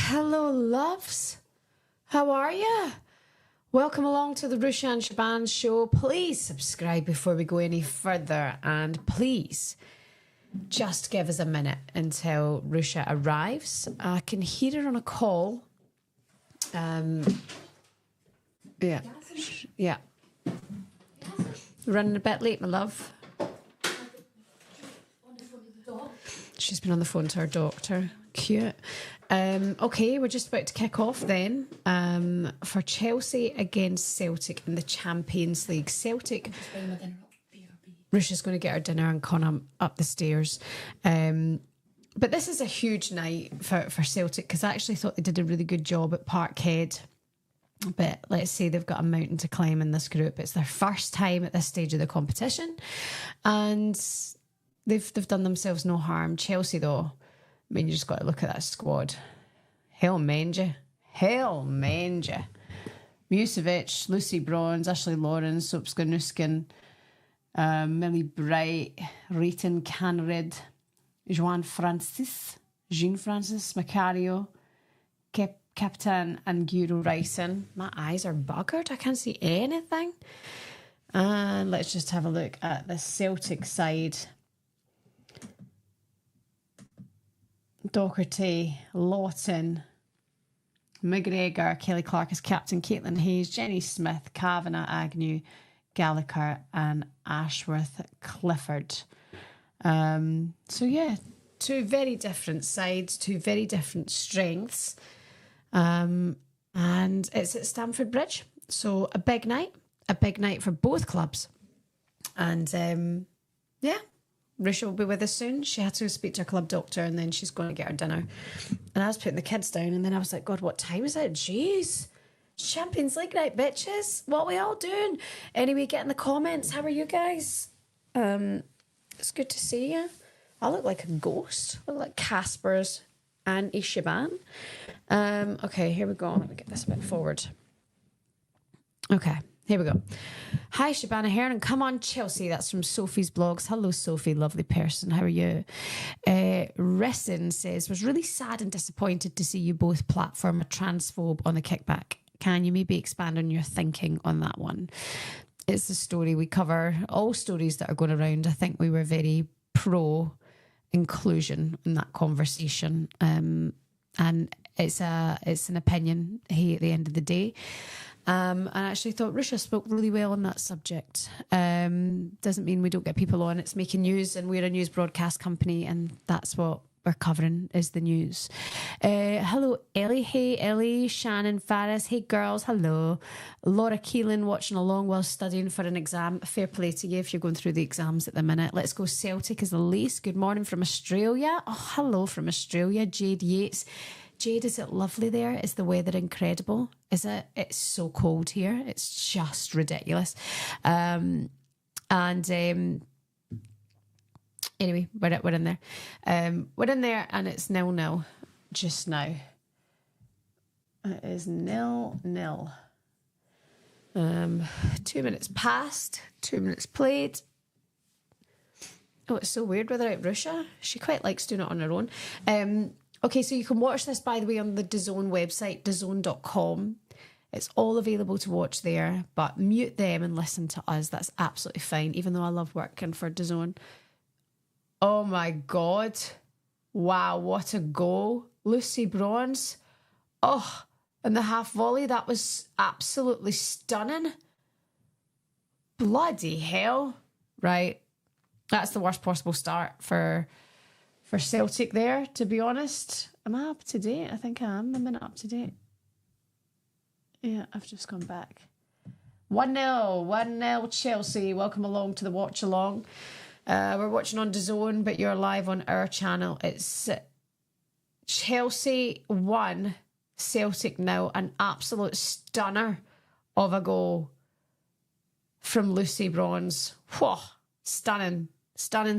Hello, loves. How are you? Welcome along to the Rusha and Shaban show. Please subscribe before we go any further, and please just give us a minute until Rusha arrives. I can hear her on a call. Yeah. Running a bit late, my love. She's been on the phone to her doctor. Cute. Okay, we're just about to kick off then for Chelsea against Celtic in the Champions League. Celtic. Risha's going to get her dinner and Connor up the stairs. But this is a huge night for Celtic because I actually thought they did a really good job at Parkhead. But let's say they've got a mountain to climb in this group. It's their first time at this stage of the competition. And they've done themselves no harm. Chelsea, though, I mean, you just got to look at that squad. Hell mend you. Musovic, Lucy Bronze, Ashley Lawrence, Sopska Nuskin, Millie Bright, Rayton Canrid, Jean Francis, Macario, Captain and Guro Ryson. My eyes are buggered. I can't see anything. And let's just have a look at the Celtic side. Doherty, Lawton, McGregor, Kelly Clark as captain, Caitlin Hayes, Jenny Smith, Kavanagh, Agnew, Gallagher and Ashworth Clifford. So yeah, two very different sides, two very different strengths. And it's at Stamford Bridge. So a big night for both clubs. And yeah. Risha will be with us soon. She had to speak to her club doctor and then she's going to get her dinner. And I was putting the kids down and then I was like, God, what time is it? Jeez. Champions League night, bitches. What are we all doing? Anyway, get in the comments. How are you guys? It's good to see you. I look like a ghost. I look like Casper's Auntie Shaban. Okay, here we go. Let me get this a bit forward. Okay. Here we go. Hi, Shabana Heron. Come on, Chelsea. That's from Sophie's blogs. Hello, Sophie. Lovely person. How are you? Risson says, was really sad and disappointed to see you both platform a transphobe on the kickback. Can you maybe expand on your thinking on that one? It's a story we cover. All stories that are going around. I think we were very pro inclusion in that conversation. And it's an opinion, at the end of the day. And I actually thought Risha spoke really well on that subject. Doesn't mean we don't get people on. It's making news and we're a news broadcast company and that's what we're covering is the news. Hello, Ellie. Hey, Ellie. Shannon Faris. Hey, girls. Hello. Laura Keelan watching along while studying for an exam. Fair play to you if you're going through the exams at the minute. Let's go Celtic as the least. Good morning from Australia. Oh, hello from Australia. Jade Yates. Jade, is it lovely there? Is the weather incredible? Is it? It's so cold here. It's just ridiculous. Anyway, we're in there. We're in there and it's 0-0 just now. It is 0-0. 2 minutes past, 2 minutes played. Oh, it's so weird without Rusha. She quite likes doing it on her own. Okay, so you can watch this, by the way, on the DAZN website, DAZN.com. It's all available to watch there, but mute them and listen to us. That's absolutely fine, even though I love working for DAZN. Oh, my God. Wow, what a goal. Lucy Bronze. Oh, and the half volley, that was absolutely stunning. Bloody hell. Right. That's the worst possible start for Celtic there, to be honest. Am I up to date? I think I am a minute up to date. Yeah, I've just gone back. 1-0 Chelsea. Welcome along to the watch along. We're watching on DAZN, but you're live on our channel. It's Chelsea 1, Celtic 0. An absolute stunner of a goal from Lucy Bronze. Whoa, stunning. Stunning.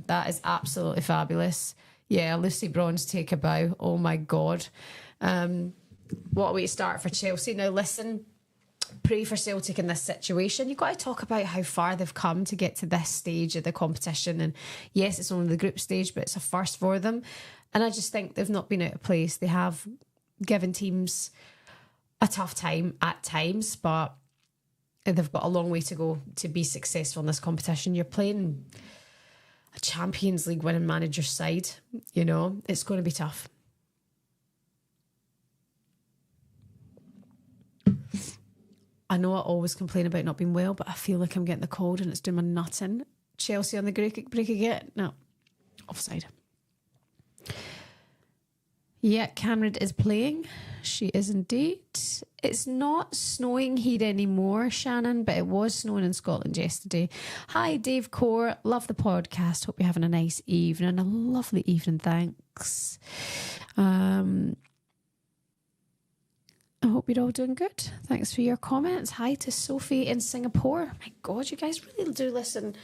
That is absolutely fabulous. Yeah, Lucy Bronze, take a bow. Oh my God. What a way to start for Chelsea. Now listen, pray for Celtic in this situation. You've got to talk about how far they've come to get to this stage of the competition. And yes, it's only the group stage, but it's a first for them. And I just think they've not been out of place. They have given teams a tough time at times, but they've got a long way to go to be successful in this competition. You're playing a Champions League winning manager's side, you know, it's going to be tough. I know I always complain about not being well, but I feel like I'm getting the cold and it's doing my nuts in. Chelsea on the break again. No, offside. Yeah, Cameron is playing. She is indeed. It's not snowing here anymore, Shannon, but it was snowing in Scotland yesterday. Hi, Dave Core. Love the podcast. Hope you're having a nice evening. A lovely evening, thanks. I hope you're all doing good. Thanks for your comments. Hi to Sophie in Singapore. My God, you guys really do listen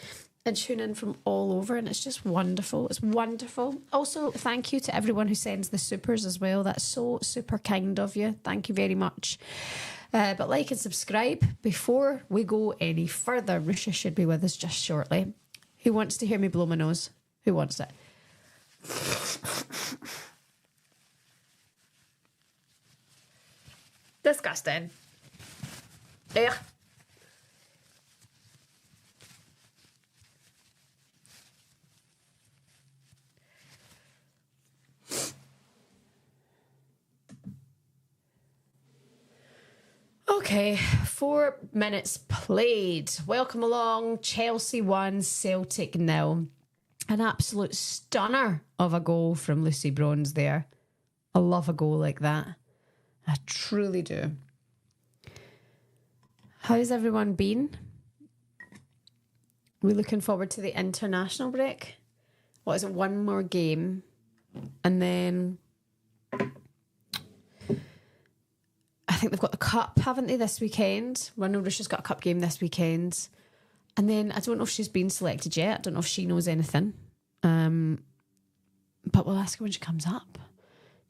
and tune in from all over, and it's just wonderful. It's wonderful. Also, thank you to everyone who sends the supers as well. That's so super kind of you. Thank you very much. But like and subscribe before we go any further. Rusha should be with us just shortly. Who wants to hear me blow my nose? Who wants it? Disgusting. Ugh. Okay, 4 minutes played. Welcome along. Chelsea 1, Celtic 0. An absolute stunner of a goal from Lucy Bronze there. I love a goal like that. I truly do. How's everyone been? We're looking forward to the international break. What is it? One more game. And then I think they've got the cup, haven't they, this weekend? Well, I know Risha's got a cup game this weekend. And then I don't know if she's been selected yet. I don't know if she knows anything. But we'll ask her when she comes up.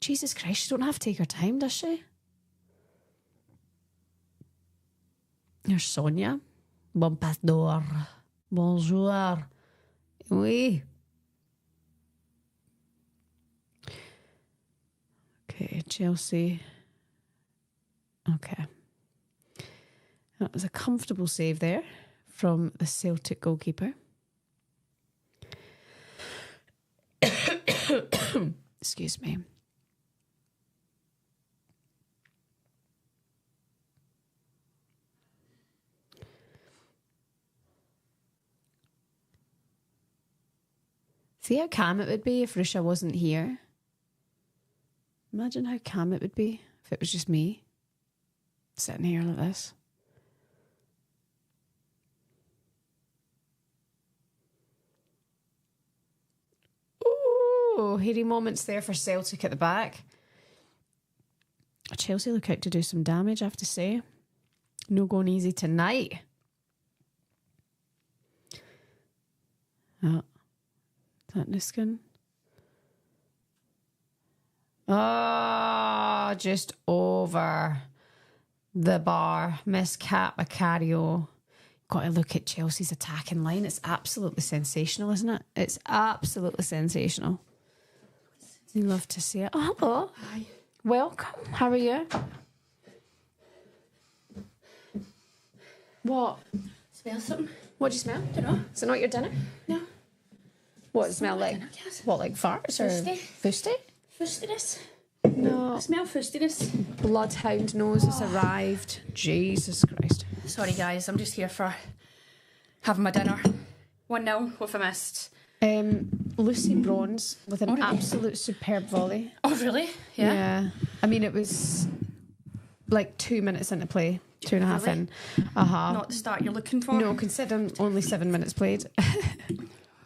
Jesus Christ, she don't have to take her time, does she? There's Sonia. Bon pastor. Bonjour. Oui. Okay, Chelsea. Okay. That was a comfortable save there from the Celtic goalkeeper. Excuse me. See how calm it would be if Risha wasn't here. Imagine how calm it would be if it was just me sitting here like this. Ooh, hairy moments there for Celtic at the back. Chelsea look out to do some damage, I have to say. No going easy tonight. Oh. Is that Niskin? Oh, just over the bar. Miss Cat Macario. Got to look at Chelsea's attacking line. It's absolutely sensational, isn't it? It's absolutely sensational. You love to see it. Oh, hello. Hi. Welcome. How are you? What? Smell something? What do you smell? Don't know. Is it not your dinner? No. What does it smell like? Dinner, yes. What, like farts or Fusty. fusty? Fustiness. No. I smell fustiness. Bloodhound nose has arrived. Jesus Christ. Sorry guys, I'm just here for having my dinner. 1-0 with a missed. Lucy Bronze with an Oh, really? absolute superb volley. Oh really? Yeah. I mean, it was like 2 minutes into play. 2.5 Really? in. Uh-huh. Not the start you're looking for. No, considering only 7 minutes played.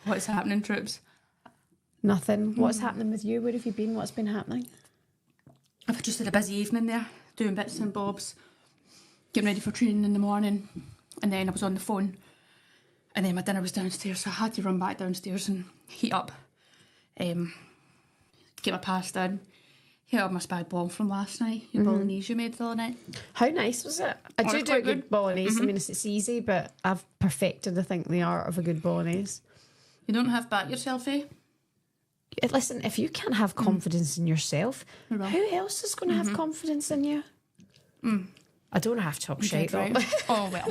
What's happening, troops? Nothing. What's happening with you? Where have you been? What's been happening? I've just had a busy evening there, doing bits and bobs, getting ready for training in the morning, and then I was on the phone, and then my dinner was downstairs, so I had to run back downstairs and heat up, get my pasta in, held my spag bol from last night. Your bolognese you made the other night. How nice was it? I do it's a quite good good. bolognese. I mean, it's easy, but I've perfected, I think, the art of a good bolognese. You don't have back yourself, eh? Listen, if you can't have confidence in yourself, You will. who else is going to have confidence in you? I don't have to talk shit, Right. though. Oh, well.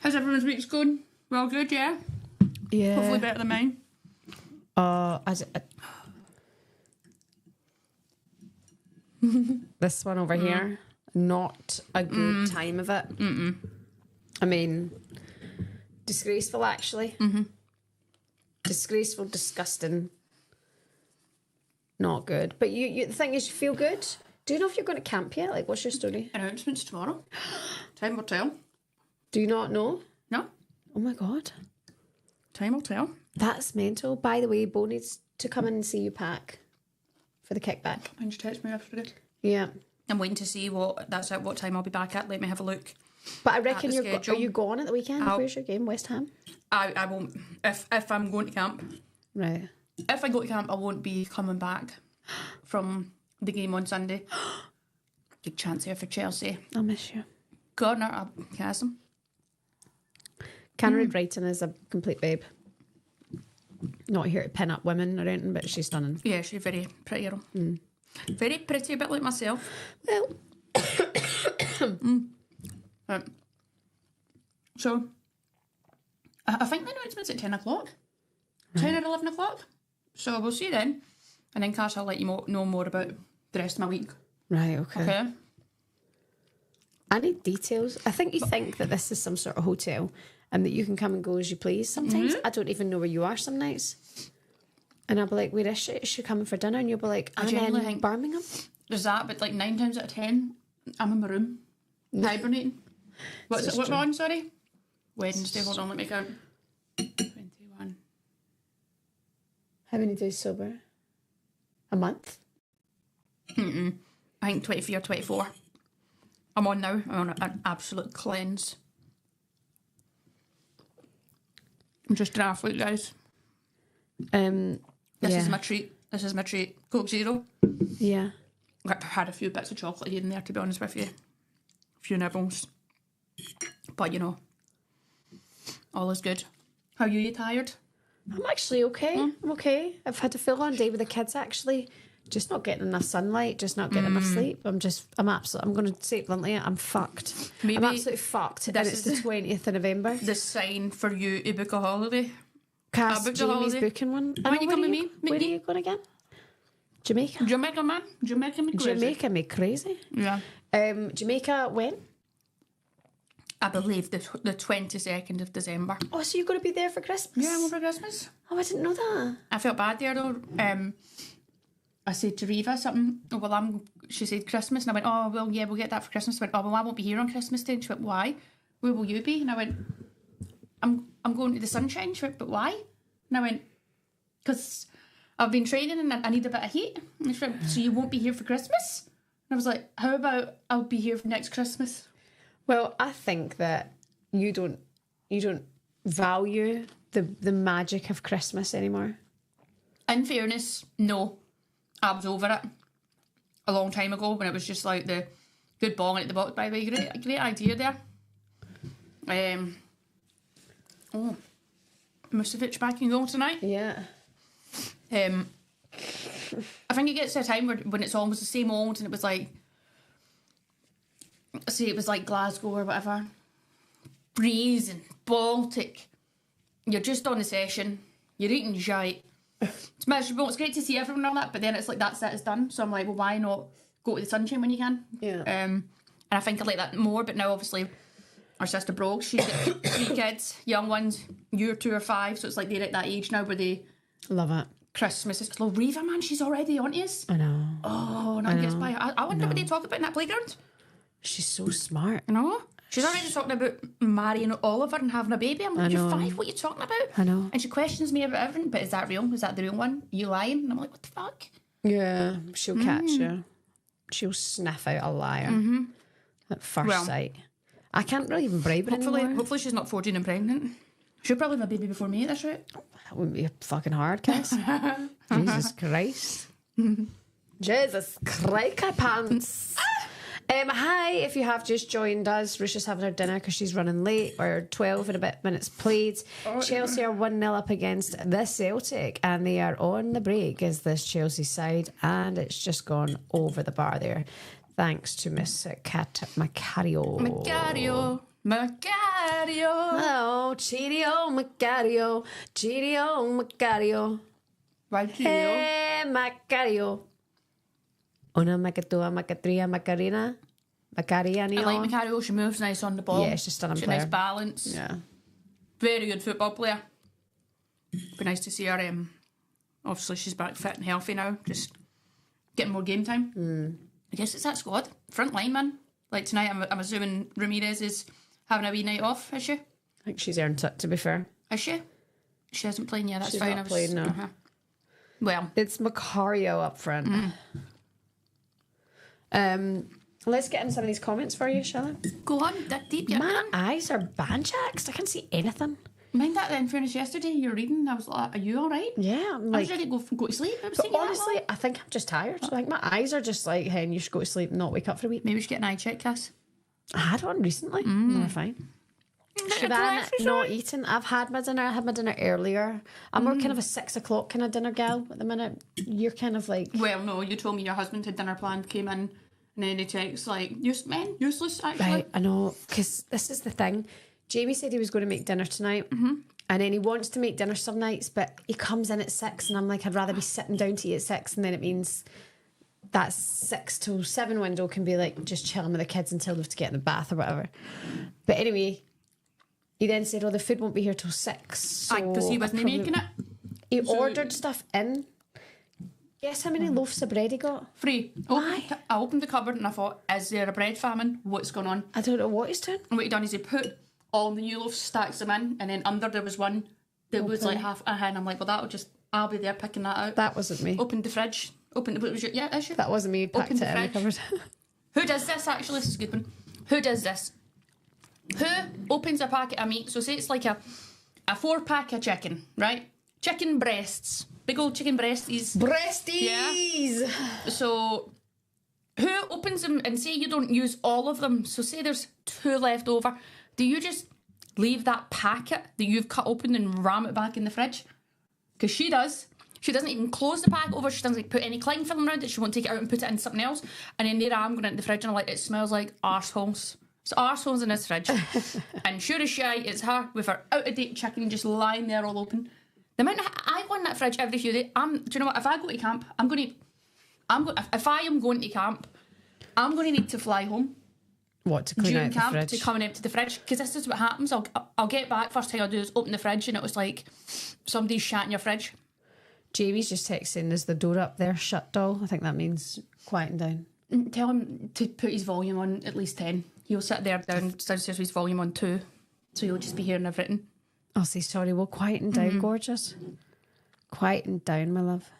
How's everyone's week's going? Well, good, yeah? Yeah. Hopefully better than mine. This one over here, not a good time of it. I mean, disgraceful, actually. Disgraceful, disgusting. Not good. But you, the thing is, you feel good. Do you know if you're going to camp yet? Like, what's your story? Announcements tomorrow. Time will tell. Do you not know? No? Oh my God. Time will tell. That's mental. By the way, Bo needs to come in and see you pack for the kickback. When you text me yesterday. Yeah. I'm waiting to see what time I'll be back at. Let me have a look. But I reckon the are schedule. you gone at the weekend? Where's your game? West Ham? I won't. If I'm going to camp. Right. If I go to camp, I won't be coming back from the game on Sunday. Big chance here for Chelsea. I'll miss you. Gardner chasm. Can't read writing is a complete babe. Not here to pin up women or anything, but she's stunning. Yeah, she's very pretty girl. Very pretty, a bit like myself. Well, So, I think the announcement's at 10 o'clock. 10 or 11 o'clock. So we'll see then. And then, Cash, I'll let you know more about the rest of my week. right, okay. Okay? I need details. I think you think that this is some sort of hotel and that you can come and go as you please. Sometimes I don't even know where you are some nights. And I'll be like, where is she? Is she coming for dinner? And you'll be like, I'm genuinely in think- Birmingham. There's that, but like 9 times out of 10, I'm in my room. Hibernating. What's it? What am I on, sorry? Wednesday, hold on, let me count. 21. How many days sober? A month? I think 23 or 24. I'm on now. I'm on an absolute cleanse. I'm just an athlete, guys. This yeah. is my treat. This is my treat. Coke Zero. Yeah. I've had a few bits of chocolate here and there, to be honest with you. A few nibbles. But, you know, all is good. How are you? You tired? I'm actually okay. I'm okay. I've had a full on day with the kids actually. Just not getting enough sunlight, just not getting enough sleep. I'm going to say it bluntly, I'm fucked. Maybe I'm absolutely fucked. And it's the 20th of November. The sign for you to book a holiday. Cass, booked a Jamie's holiday. booking one. When you come with me? Where are you going again? Jamaica. Jamaica, man. Jamaica me crazy. Jamaica me crazy. Yeah. Jamaica when? I believe the 22nd of December. Oh, so you're going to be there for Christmas? Yeah, over Christmas. Oh, I didn't know that. I felt bad there though. I said to Reva something. Oh, well, she said Christmas, and I went, oh, well, yeah, we'll get that for Christmas. I went, oh, well, I won't be here on Christmas Day. And she went, why? Where will you be? And I went, I'm going to the sunshine. She went, but why? And I went, because I've been training and I need a bit of heat. And she went, so you won't be here for Christmas? And I was like, how about I'll be here for next Christmas? Well, I think that you don't value the magic of Christmas anymore. In fairness, no. I was over it a long time ago when it was just like the good bong at the box. By the way, great idea there. Mustovic back in goal tonight. Yeah. I think it gets to a time when it's almost the same old, and it was like, say it was like Glasgow or whatever, Breeze, Baltic. You're just on the session. You're eating shite. It's miserable. It's great to see everyone and all that, but then it's like that's it. It's done. So I'm like, well, why not go to the sunshine when you can? Yeah. And I think I like that more. But now, obviously, our sister Brog, she's got 3 kids, young ones. You're 2 or 5, so it's like they're at that age now where they Love it. Christmas is close. Reva, man, she's already on us. I know. Oh, nothing gets by. I wonder what they talk about in that playground. She's so smart. You know? She's already talking about marrying Oliver and having a baby. I'm like, you're 5, what are you talking about? I know. And she questions me about everything, but is that real? Is that the real one? Are you lying? And I'm like, what the fuck? Yeah, she'll catch you. She'll sniff out a liar at first sight. I can't really even bribe her anymore. Hopefully she's not 14 and pregnant. She'll probably have a baby before me at this rate. That wouldn't be fucking hard, Cass. Jesus Christ. Jesus Christ, pants. Hi, if you have just joined us, Risha's having her dinner because she's running late. We're 12 and a bit minutes played. Chelsea are 1-0 up against the Celtic, and they are on the break as this Chelsea side, and it's just gone over the bar there. Thanks to Miss Kat Macario. Macario. Oh, Cheerio Macario. Cheerio Macario. Right, Hey, Macario. Una Macatua, Macatria, Macarena. Macariano. I like Macario. She moves nice on the ball. Yeah, she's stunning She's player. nice balance. Yeah. Very good football player. Be nice to see her. Obviously, she's back fit and healthy now. Just getting more game time. I guess it's that squad. Front line, man. Like tonight, I'm assuming Ramirez is having a wee night off, is she? I think she's earned it, to be fair. Is she? She hasn't played yet, that's She's fine. not played, no. Well. It's Macario up front. Let's get in some of these comments for you, shall I? Go on, dig deep. Yeah. My eyes are banjaxed. I can't see anything. Mind that in fairness, yesterday you were reading, I was like, are you alright? Yeah, I'm I like... was ready to go to sleep. I was But thinking that honestly, long. I think I'm just tired. Like, my eyes are just like, hey, you should go to sleep and not wake up for a week. Maybe we should get an eye check, Cass. I had one recently. They're fine. Should I not eaten? I've had my dinner. I had my dinner earlier. I'm more kind of a 6 o'clock kind of dinner gal at the minute. You're kind of like... Well, no, you told me your husband had dinner planned, came in, and then he texts like, useless, actually. Right, I know, because this is the thing. Jamie said he was going to make dinner tonight, and then he wants to make dinner some nights, but he comes in at 6, and I'm like, I'd rather be sitting down to eat at 6, and then it means that 6 till 7 window can be like just chilling with the kids until they have to get in the bath or whatever. But anyway, he then said, oh, the food won't be here till 6. So Because he wasn't making it. He ordered stuff in. Guess how many loaves of bread he got? 3. Why? I opened the cupboard and I thought, is there a bread famine? What's going on? I don't know what he's doing. And what he done is he put all the new loaves, stacks them in, and then under there was one that was like half a hand. I'm like, well, I'll be there picking that out. That wasn't me. Opened the fridge. What was your, yeah, is your? That wasn't me. Packed Opened it the in the fridge. cupboard. Who does this actually? This is a good one. Who does this? Who opens a packet of meat? So say it's like a 4-pack of chicken, right? Chicken breasts. Big old chicken breasties. Breasties! Yeah. So who opens them and say you don't use all of them? So say there's 2 left over. Do you just leave that packet that you've cut open and ram it back in the fridge? Because she does. She doesn't even close the pack over. She doesn't put any cling film around it. She won't take it out and put it in something else. And then there I am going into the fridge and I'm like, it smells like arseholes. It's arseholes in this fridge. And sure as shite, it's her with her out-of-date chicken just lying there all open. The amount I go in that fridge every few days, do you know what? If I go to camp, if I am going to camp, I'm going to need to fly home. What, to clean During out the camp fridge? to come and empty the fridge, because this is what happens. I'll get back, first thing I'll do is open the fridge and it was like somebody's shat in your fridge. Jamie's just texting, is the door up there shut, doll? I think that means quieting down. Tell him to put his volume on at least 10. He'll sit there downstairs with his volume on 2, so he'll just be hearing everything. I'll say sorry, we'll quieten down, gorgeous. Quieten down, my love.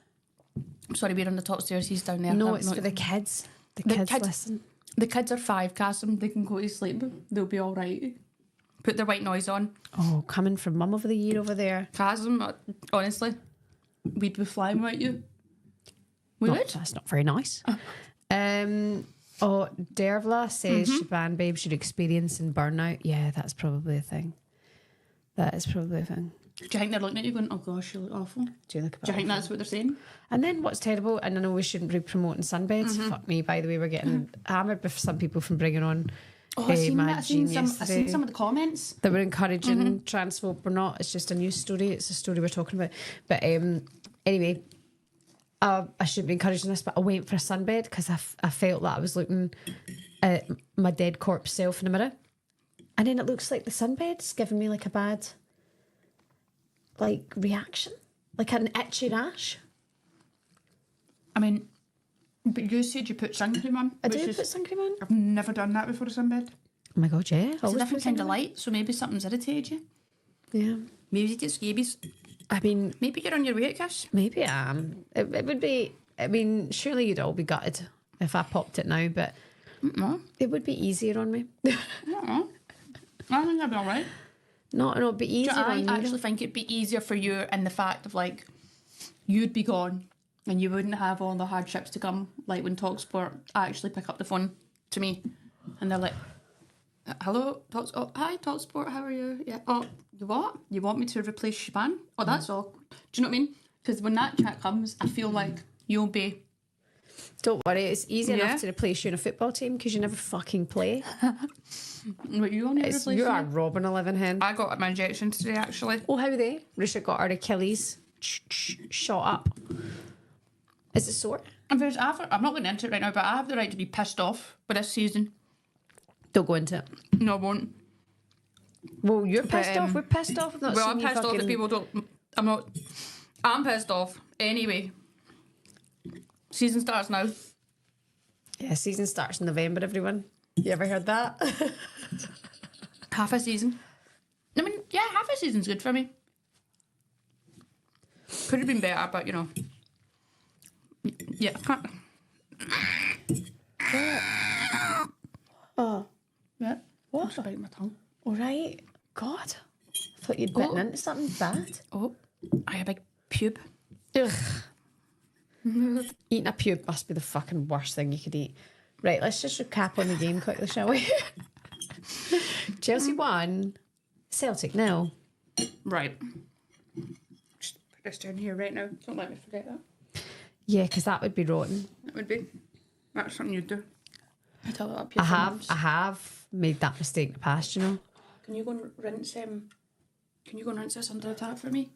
I'm sorry, we're on the top stairs, he's down there. No, it's for the kids. The kids listen. The kids are 5, Cassim. They can go to sleep. They'll be all right. Put their white noise on. Oh, coming from Mum of the Year over there. Cassim, honestly, we'd be flying without you. We would. That's not very nice. Dervla says Shaban babe should experience and burnout. Yeah, that's probably a thing. That is probably a thing. Do you think they're looking at you going, oh gosh, you look awful? Do you look a bit Do you think awful? that's what they're saying? And then what's terrible, and I know we shouldn't be promoting sunbeds. Fuck me, by the way, we're getting hammered with some people from bringing on I've seen that. Mad I've seen Gene some of the comments. that we're encouraging transphobe. We're not. It's just a news story. It's a story we're talking about. But anyway, I shouldn't be encouraging this, but I went for a sunbed because I felt that I was looking at my dead corpse self in the mirror, and then it looks like the sunbed's giving me like a bad reaction, like an itchy rash. I mean, but you said you put sun cream on. I did put sun cream on. I've never done that before a sunbed. Oh my god, yeah. It's a different kind of light, so maybe something's irritated you. Yeah. Maybe you get scabies. I mean, Maybe you're on your way, Kish. maybe I am. It would be. I mean, surely you'd all be gutted if I popped it now, but No. it would be easier on me. No. I think that'd be all right. No, it'd be easier I on you. actually think it'd be easier for you in the fact of like you'd be gone and you wouldn't have all the hardships to come. Like when Talksport actually pick up the phone to me and they're like, "Hello, hi Talksport, how are you? Yeah. Oh, you what? You want me to replace Shaban? Oh, that's all. Do you know what I mean? Because when that chat comes, I feel like you'll be. Don't worry, it's easy enough to replace you in a football team because you never fucking play. What you want to replace? You are robbing a living hen. I got my injections today, actually. Oh, how are they? Risha got her Achilles shot up. Is it sore? I'm not going into it right now, but I have the right to be pissed off with this season. Don't go into it. No, I won't. Well, you're pissed off. We're pissed off. I'm pissed off that people don't. I'm not. I'm pissed off. Anyway, season starts now. Yeah, season starts in November, everyone. You ever heard that? Half a season. I mean, yeah, half a season's good for me. Could have been better, but you know. Yeah, I can't. Oh. Yeah. What? I'm just biting my tongue. All right. God. I thought you'd bitten into something bad. Oh, I have a big pube. Ugh. Eating a pube must be the fucking worst thing you could eat. Right, let's just recap on the game quickly, shall we? Chelsea won. Celtic nil. Right. Just put this down here right now. Don't let me forget that. Yeah, because that would be rotten. That would be. That's something you'd do. I tell it up I have made that mistake in the past, you know. Can you go and rinse Can you go and rinse this under the tap for me?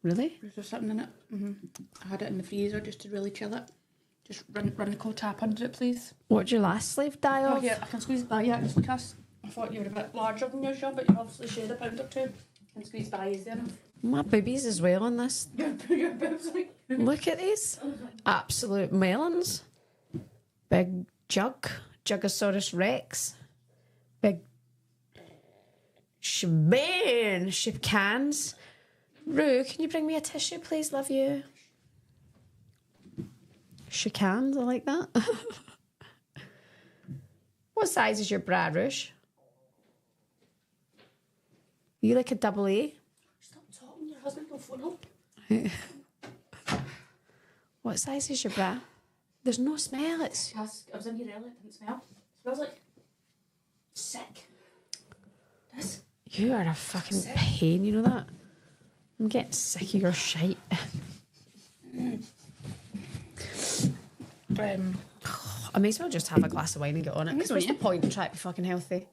Really? Is there something in it? I had it in the freezer just to really chill it. Just run the cold tap under it, please. What'd your last slave die Oh of? yeah, I can squeeze by you. Just because I thought you were a bit larger than usual, but you obviously shared a pound or two. Can squeeze by easy enough. My boobies as well on this. Your boobs, like. Look at these. Absolute melons. Big jug. Jugosaurus Rex. Big shebang. Shibcans. Rue, can you bring me a tissue, please? Love you. Shibcans, I like that. What size is your bra, Rouge? You like a double A? Stop talking, your husband will phone up. What size is your bra? There's no smell. I was in here earlier, it didn't smell. It smells like sick. This? You are a fucking pain, you know that? I'm getting sick of your shite. I may as well just have a glass of wine and get on it. Because what's the point in trying to be fucking healthy?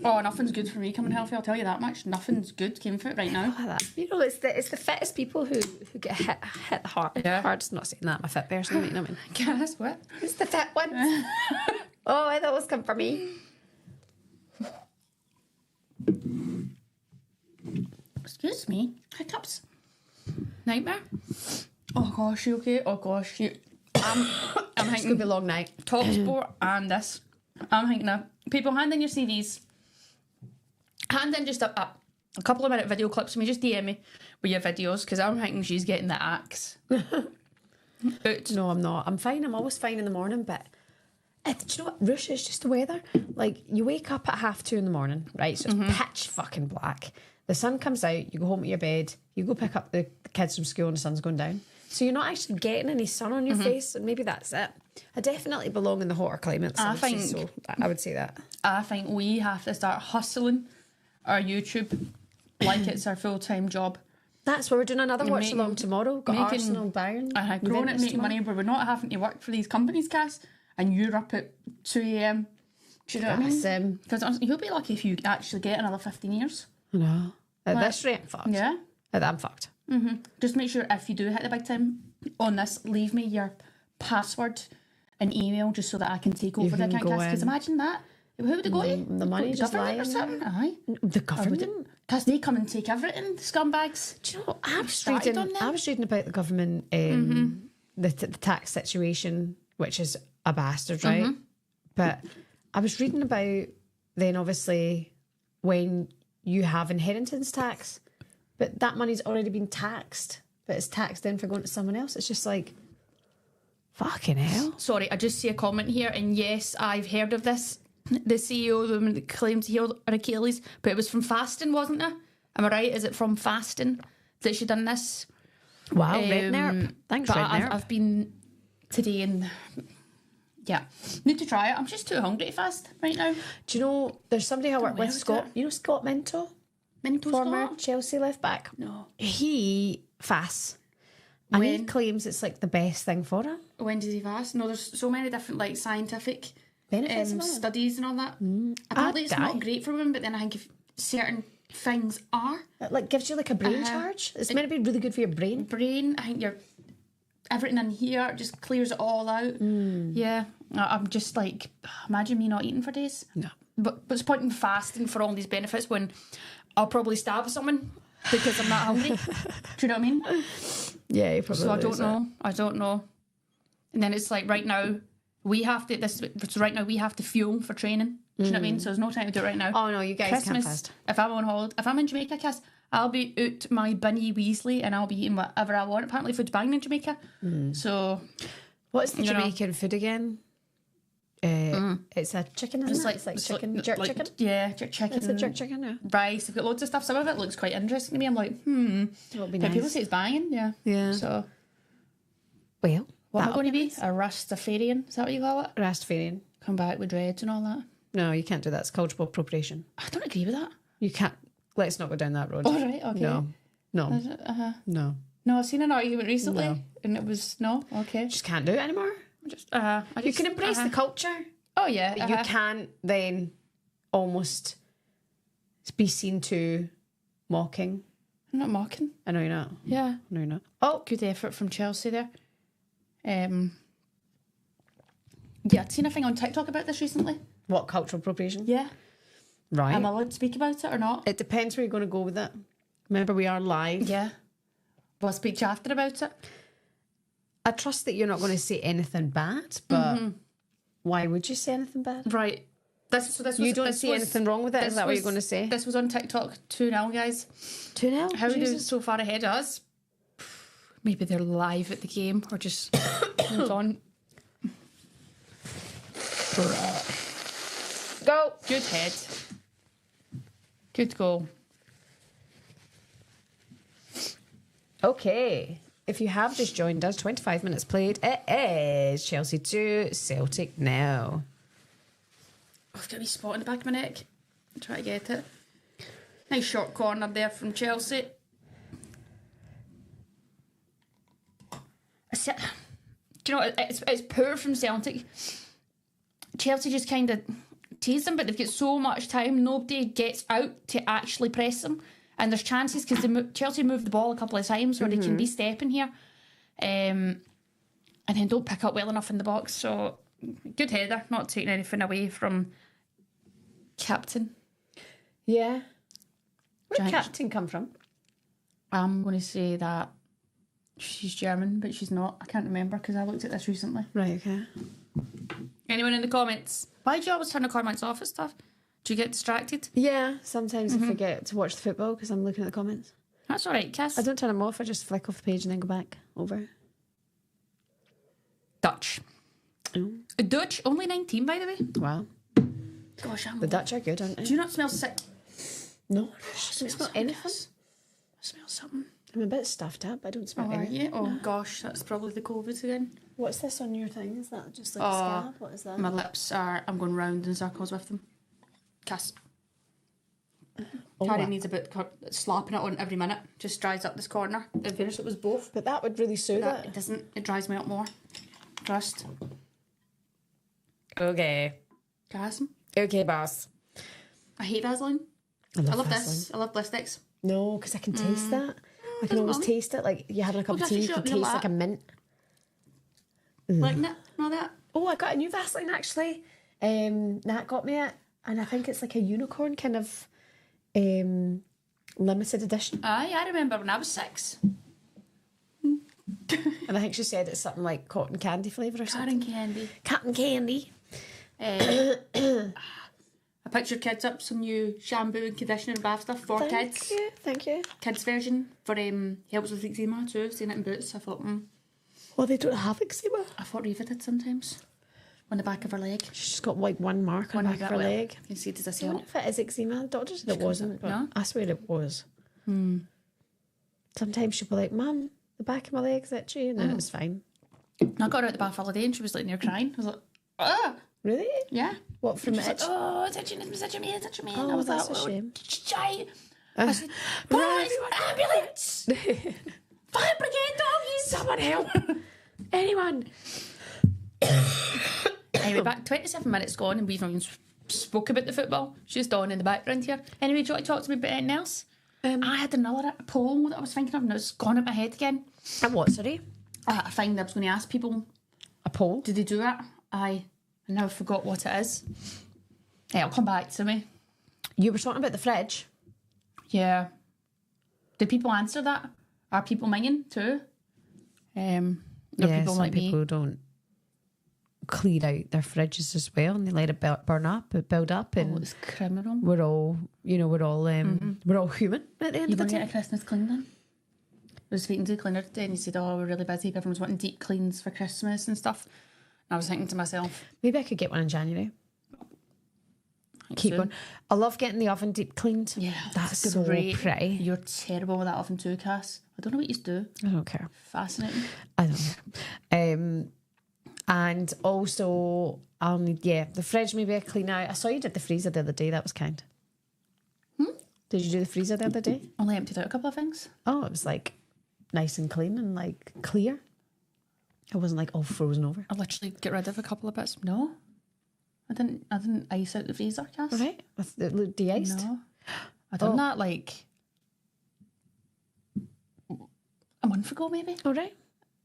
Oh, nothing's good for me coming healthy, I'll tell you that much. Nothing's good came for it right now. Look at that. You know, it's the fittest people who get hit hard. Yeah. Hard's not saying that, I'm a fit person, you know what I mean? Guess what? It's the fit ones. Oh, I thought it was come for me. Excuse me. Hiccups. Nightmare. Oh gosh, you okay? Oh gosh, you. I'm It's going thinking to be a long night. top sport and this. I'm thinking of people hand in your CVs. Hand in just a couple of minute video clips of me. Just DM me with your videos because I'm thinking she's getting the axe. No, I'm not. I'm fine. I'm always fine in the morning, but do you know what? Rush is just the weather. Like, you wake up at 2:30 in the morning, right? So it's pitch fucking black. The sun comes out, you go home to your bed, you go pick up the kids from school and the sun's going down. So you're not actually getting any sun on your face, and maybe that's it. I definitely belong in the hotter climates. I would say that. I think we have to start hustling our YouTube like it's our full-time job. That's why we're doing another watch along tomorrow. Got making- Arsenal, Bayern. And growing it, making money where we're not having to work for these companies, Cass, and you're up at 2 a.m. Do you know what I mean? Because you'll be lucky if you actually get another 15 years. I know. At this rate, I'm fucked. Yeah. I'm fucked. Just make sure if you do hit the big time on this, leave me your password and email just so that I can take over the account. Because imagine that. Who would it go to? The money just Government lying or something? Aye. The government? Because they come and take everything, the scumbags. Do you know, I was started reading about the government, the tax situation, which is a bastard, right? But I was reading about then obviously when you have inheritance tax, but that money's already been taxed, but it's taxed in for going to someone else. It's just like, fucking hell. Sorry, I just see a comment here, and yes, I've heard of this. the CEO, the woman that claimed to heal her Achilles, but it was from fasting, wasn't it? Am I right? Is it from fasting that she done this? Wow, Red Nerp. Thanks, But Red Nerp. I've been today and yeah, need to try it. I'm just too hungry to fast right now. Do you know, there's somebody I work where with, was Scott. it? You know Scott Minto? Mental Former Scott? Chelsea left back. No. He fasts. And he When? claims it's like the best thing for him. When does he fast? No, there's so many different like scientific Benefits of it. studies and all that. Apparently it's die. not great for women, but then I think if certain things are. It like gives you like a brain charge. It's meant to be really good for your brain. Brain, I think everything in here just clears it all out. Yeah, I'm just like, imagine me not eating for days. No. But what's the point in fasting for all these benefits when I'll probably stab someone because I'm not hungry? Do you know what I mean? Yeah, you probably So I don't know. And then it's like right now we have to fuel for training. Do you know what I mean? So there's no time to do it right now. Oh no, you guys can't Christmas, fast. if I'm on holiday, if I'm in Jamaica, Cass, I'll be out my Bunny Weasley and I'll be eating whatever I want. Apparently food's banging in Jamaica. So What's the you know. Jamaican food again? It's a chicken, isn't it? It's like chicken, jerk chicken. Yeah, jerk chicken. It's a jerk chicken, yeah. Rice. They've got loads of stuff. Some of it looks quite interesting to me. I'm like, It'll be But nice. people say it's banging, yeah. Yeah. So Well, what am I that'll going to be? A Rastafarian? Is that what you call it? Rastafarian. Come back with dreads and all that. No, you can't do that. It's cultural appropriation. I don't agree with that. You can't. Let's not go down that road. Oh, right, okay. No. No. Uh-huh. No. No, I've seen an argument recently No. and it was, no, okay. Just can't do it anymore. You can embrace the culture, Oh, yeah. but you can't then almost be seen to mocking. I'm not mocking. I know you're not. Yeah. No, you're not. Oh, good effort from Chelsea there. Yeah, I'd seen a thing on TikTok about this recently. What, cultural appropriation? Yeah. Right. Am I allowed to speak about it or not? It depends where you're going to go with it. Remember, we are live. Yeah. Will I speak to you after about it? I trust that you're not going to say anything bad, but why would you say anything bad? Right. This was, You don't see anything wrong with it? Is that what you're going to say? This was on TikTok 2-0, guys. 2-0? How are they Jesus. so far ahead of us? Maybe they're live at the game or just hold on. Go. Good head. Good goal. Okay. If you have just joined us, 25 minutes played. It is Chelsea 2, Celtic now. I've got a wee spot in the back of my neck. Try to get it. Nice short corner there from Chelsea. Do you know, it's poor from Celtic. Chelsea just kind of tease them, but they've got so much time. Nobody gets out to actually press them. And there's chances because Chelsea moved the ball a couple of times where they can be stepping here. And then don't pick up well enough in the box. So, good header. Not taking anything away from captain. Yeah. Where did Giant- captain come from? I'm going to say that she's German, but she's not. I can't remember because I looked at this recently. Right, okay. Anyone in the comments? Why do you always turn the comments off and stuff? Do you get distracted? Yeah, sometimes I forget to watch the football because I'm looking at the comments. That's all right, Cass. I don't turn them off, I just flick off the page and then go back over. Dutch. Oh. Dutch, only 19, by the way. Wow. Gosh, I'm The Dutch are good, aren't they? Do you not smell sick? No, I don't smell anything. I smell something. I'm a bit stuffed up, I don't smell Oh, are anything. you? Oh, gosh, that's probably the COVID again. What's this on your thing? Is that just like a Oh, scab? What is that? My lips are, I'm going round in circles with them. Cass. Carrie needs a bit slapping it on every minute. Just dries up this corner. In fairness, it was both. But that would really soothe That, it. it doesn't. It dries me up more. Trust. Okay. Cass. Okay, boss. I hate Vaseline. I love Vaseline. this. I love Blistex. No, because I can taste that. I can doesn't always bother me. taste it. Like you having a cup of that's tea, a you shot can in your taste lap. like a mint. Like that and all that. Oh, I got a new Vaseline actually. Nat got me it, and I think it's like a unicorn kind of limited edition. Aye, I remember when I was 6. And I think she said it's something like cotton candy flavour or something. Cotton candy. Cotton candy. I pictured kids up some new shampoo and conditioner and bath stuff for kids. Thank you. Kids version for helps with eczema too. Seen it in Boots. I thought, Well, they don't have eczema. I thought Reva did sometimes. on the back of her leg. She's just got like one mark on the back of her leg. You can see, does this I help? wonder if it is eczema. The doctor said it wasn't, but No? I swear it was. Sometimes she'll be like, Mum, the back of my leg's itchy, and then it's fine. I got her out the bath holiday and she was like near crying. I was like, ah! Really? Yeah. What, from She was itch? like, oh, it's itching me. Oh, I was that's like, a shame. Shite. I said, boys, ambulance! Fire brigade, doggies! Someone help! Anyone! Anyway, back 27 minutes gone and we've not even spoke about the football. She's on in the background here. Anyway, do you want to talk to me about anything else? I had another poll that I was thinking of and it's gone out my head again. A what, sorry? I find I was going to ask people, A poll? did they do it? I now forgot what it is. It'll come back to me. You were talking about the fridge. Yeah. Did people answer that? Are people minging too? Are people some like people me? don't clear out their fridges as well, and they let it build up, and Oh, it's criminal. we're all human at the end You of the want to day. get a Christmas clean then? I was speaking to the cleaner today and he said, oh, we're really busy. Everyone's wanting deep cleans for Christmas and stuff. And I was thinking to myself, Maybe I could get one in January. Keep soon. going. I love getting the oven deep cleaned. yeah, That's it's so great. pretty. You're terrible with that oven too, Cass. I don't know what you do. I don't care. Fascinating. I don't know. And also, I'll need, the fridge maybe I clean out. I saw you did the freezer the other day. That was kind. Did you do the freezer the other day? Only emptied out a couple of things. Oh, it was like nice and clean and like clear. It wasn't like all frozen over. I literally get rid of a couple of bits. No. I didn't ice out the freezer, Cass. Right? With the de-iced? No. I done that like a month ago maybe. All right.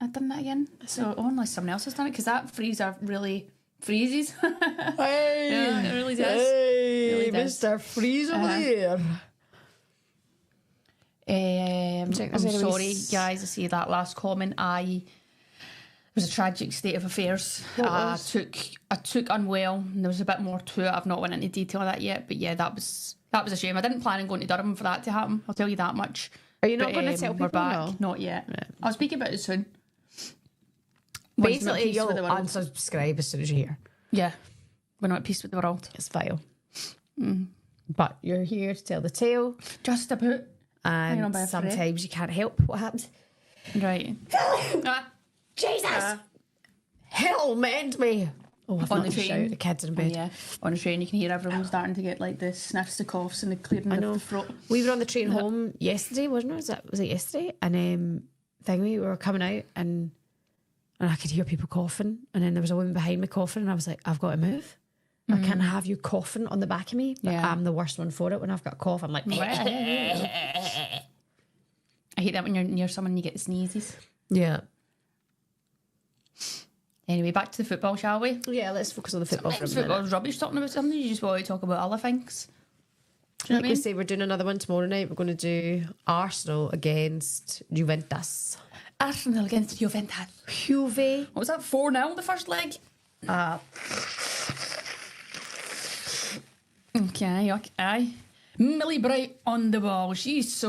I've done that again. So unless someone else has done it, because that freezer really freezes. Hey, Yeah, it really does. Hey, Really does. Mr. Freeze over there. I'm there's any sorry, s- guys, to see that last comment. It was a tragic state of affairs. I took unwell, and there was a bit more to it. I've not went into detail of that yet, but yeah, that was a shame. I didn't plan on going to Durham for that to happen. I'll tell you that much. Are you not going to tell we're people? back? No. Not yet. I'll speak about it soon. Once we're at Basically, peace you'll with the world. unsubscribe as soon as you're here. Yeah, we're not at peace with the world. It's vile. But you're here to tell the tale, Just about. Hang on and by a thread. sometimes you can't help what happens. Right. Jesus! Hell mend me! Oh, I've On not the shout. train. The kids are in bed. Yeah, on a train you can hear everyone starting to get like the sniffs, the coughs, and the clearing of the throat. We were on the train home yesterday, wasn't it? Was it yesterday? And we were coming out and I could hear people coughing, and then there was a woman behind me coughing, and I was like, I've got to move. I can't have you coughing on the back of me. But Yeah. I'm the worst one for it. When I've got a cough, I'm like, I hate that when you're near someone and you get the sneezes. yeah. Anyway, back to the football, shall we? Yeah, let's focus on the football for a Sometimes minute. football's rubbish talking about something. You just want to talk about other things. Do you know Like what I we mean? say, we're doing another one tomorrow night. We're going to do Arsenal against Juventus. Arsenal against Juventus. Juve. What was that, 4-0 the first leg? Okay. Millie Bright on the ball. She's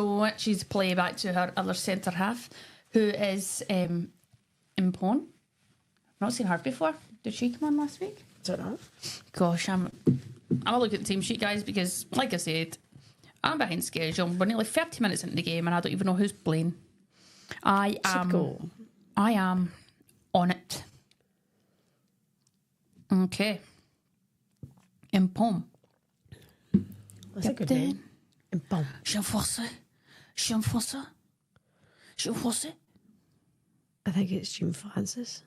play back to her other centre half, who is Impon. I've not seen her before. Did she come on last week? Don't know. Gosh, I'm gonna look at the team sheet, guys, because like I said, I'm behind schedule. We're nearly 30 minutes into the game and I don't even know who's playing. I am on it. Okay. Impom. That's a good name. Bum. Je enforce. I think it's June Francis.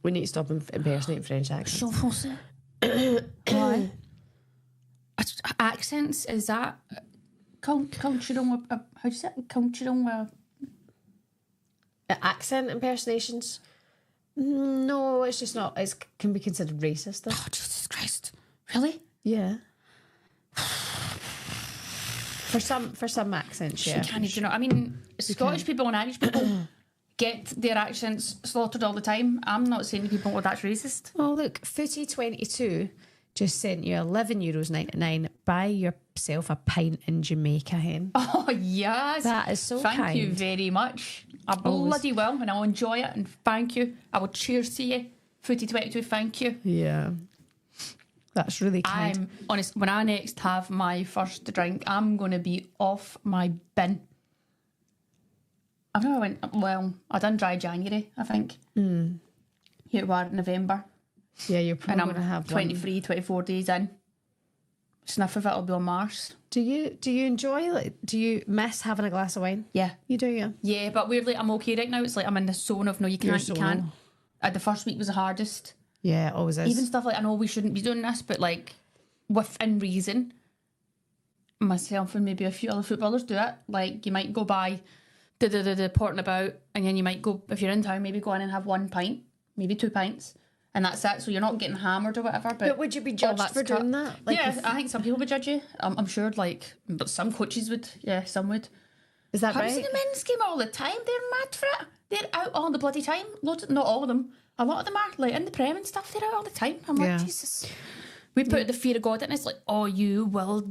We need to stop impersonating French accents. Why? Accents, is that cultural? How do you say it? Cultural? Accent impersonations? No, it's just not. It can be considered racist, though. Oh, Jesus Christ! Really? Yeah. For some accents, yeah. You can't even know. I mean, Scottish people and Irish people get their accents slaughtered all the time. I'm not saying to people, "Oh, that's racist." Oh, look, Footy22 just sent you €11.99. Buy your yourself a pint in Jamaica, hen. Oh, yes. That is so Thank kind. you very much. I bloody will, and I'll enjoy it, and thank you. I will cheers to you. Footy 22, thank you. Yeah. That's really kind. I'm honest, when I next have my first drink, I'm going to be off my bin. I know I done dry January, I think. Here we are in November. Yeah, you're And probably I'm going to have 23, 24 days in. Sniff of it will be on Mars. Do you enjoy, do you miss having a glass of wine? Yeah. You do, yeah? Yeah, but weirdly, I'm okay right now. It's like I'm in the zone of, no, you can't, you can't. The first week was the hardest. Yeah, it always is. Even stuff like, I know we shouldn't be doing this, but like, within reason, myself and maybe a few other footballers do it. Like, you might go by porting about, and then you might go, if you're in town, maybe go in and have 1 pint, maybe 2 pints, and that's it. So you're not getting hammered or whatever. But would you be judged for doing that? Like, yeah, I think some people would judge you. I'm sure, like, but some coaches would. Yeah, some would. Is that Have right? you seen the men's game all the time? They're mad for it. They're out all the bloody time. Not all of them. A lot of them are, like, in the Prem and stuff. They're out all the time. I'm like, Jesus. We put the fear of God in. It's like, oh, you will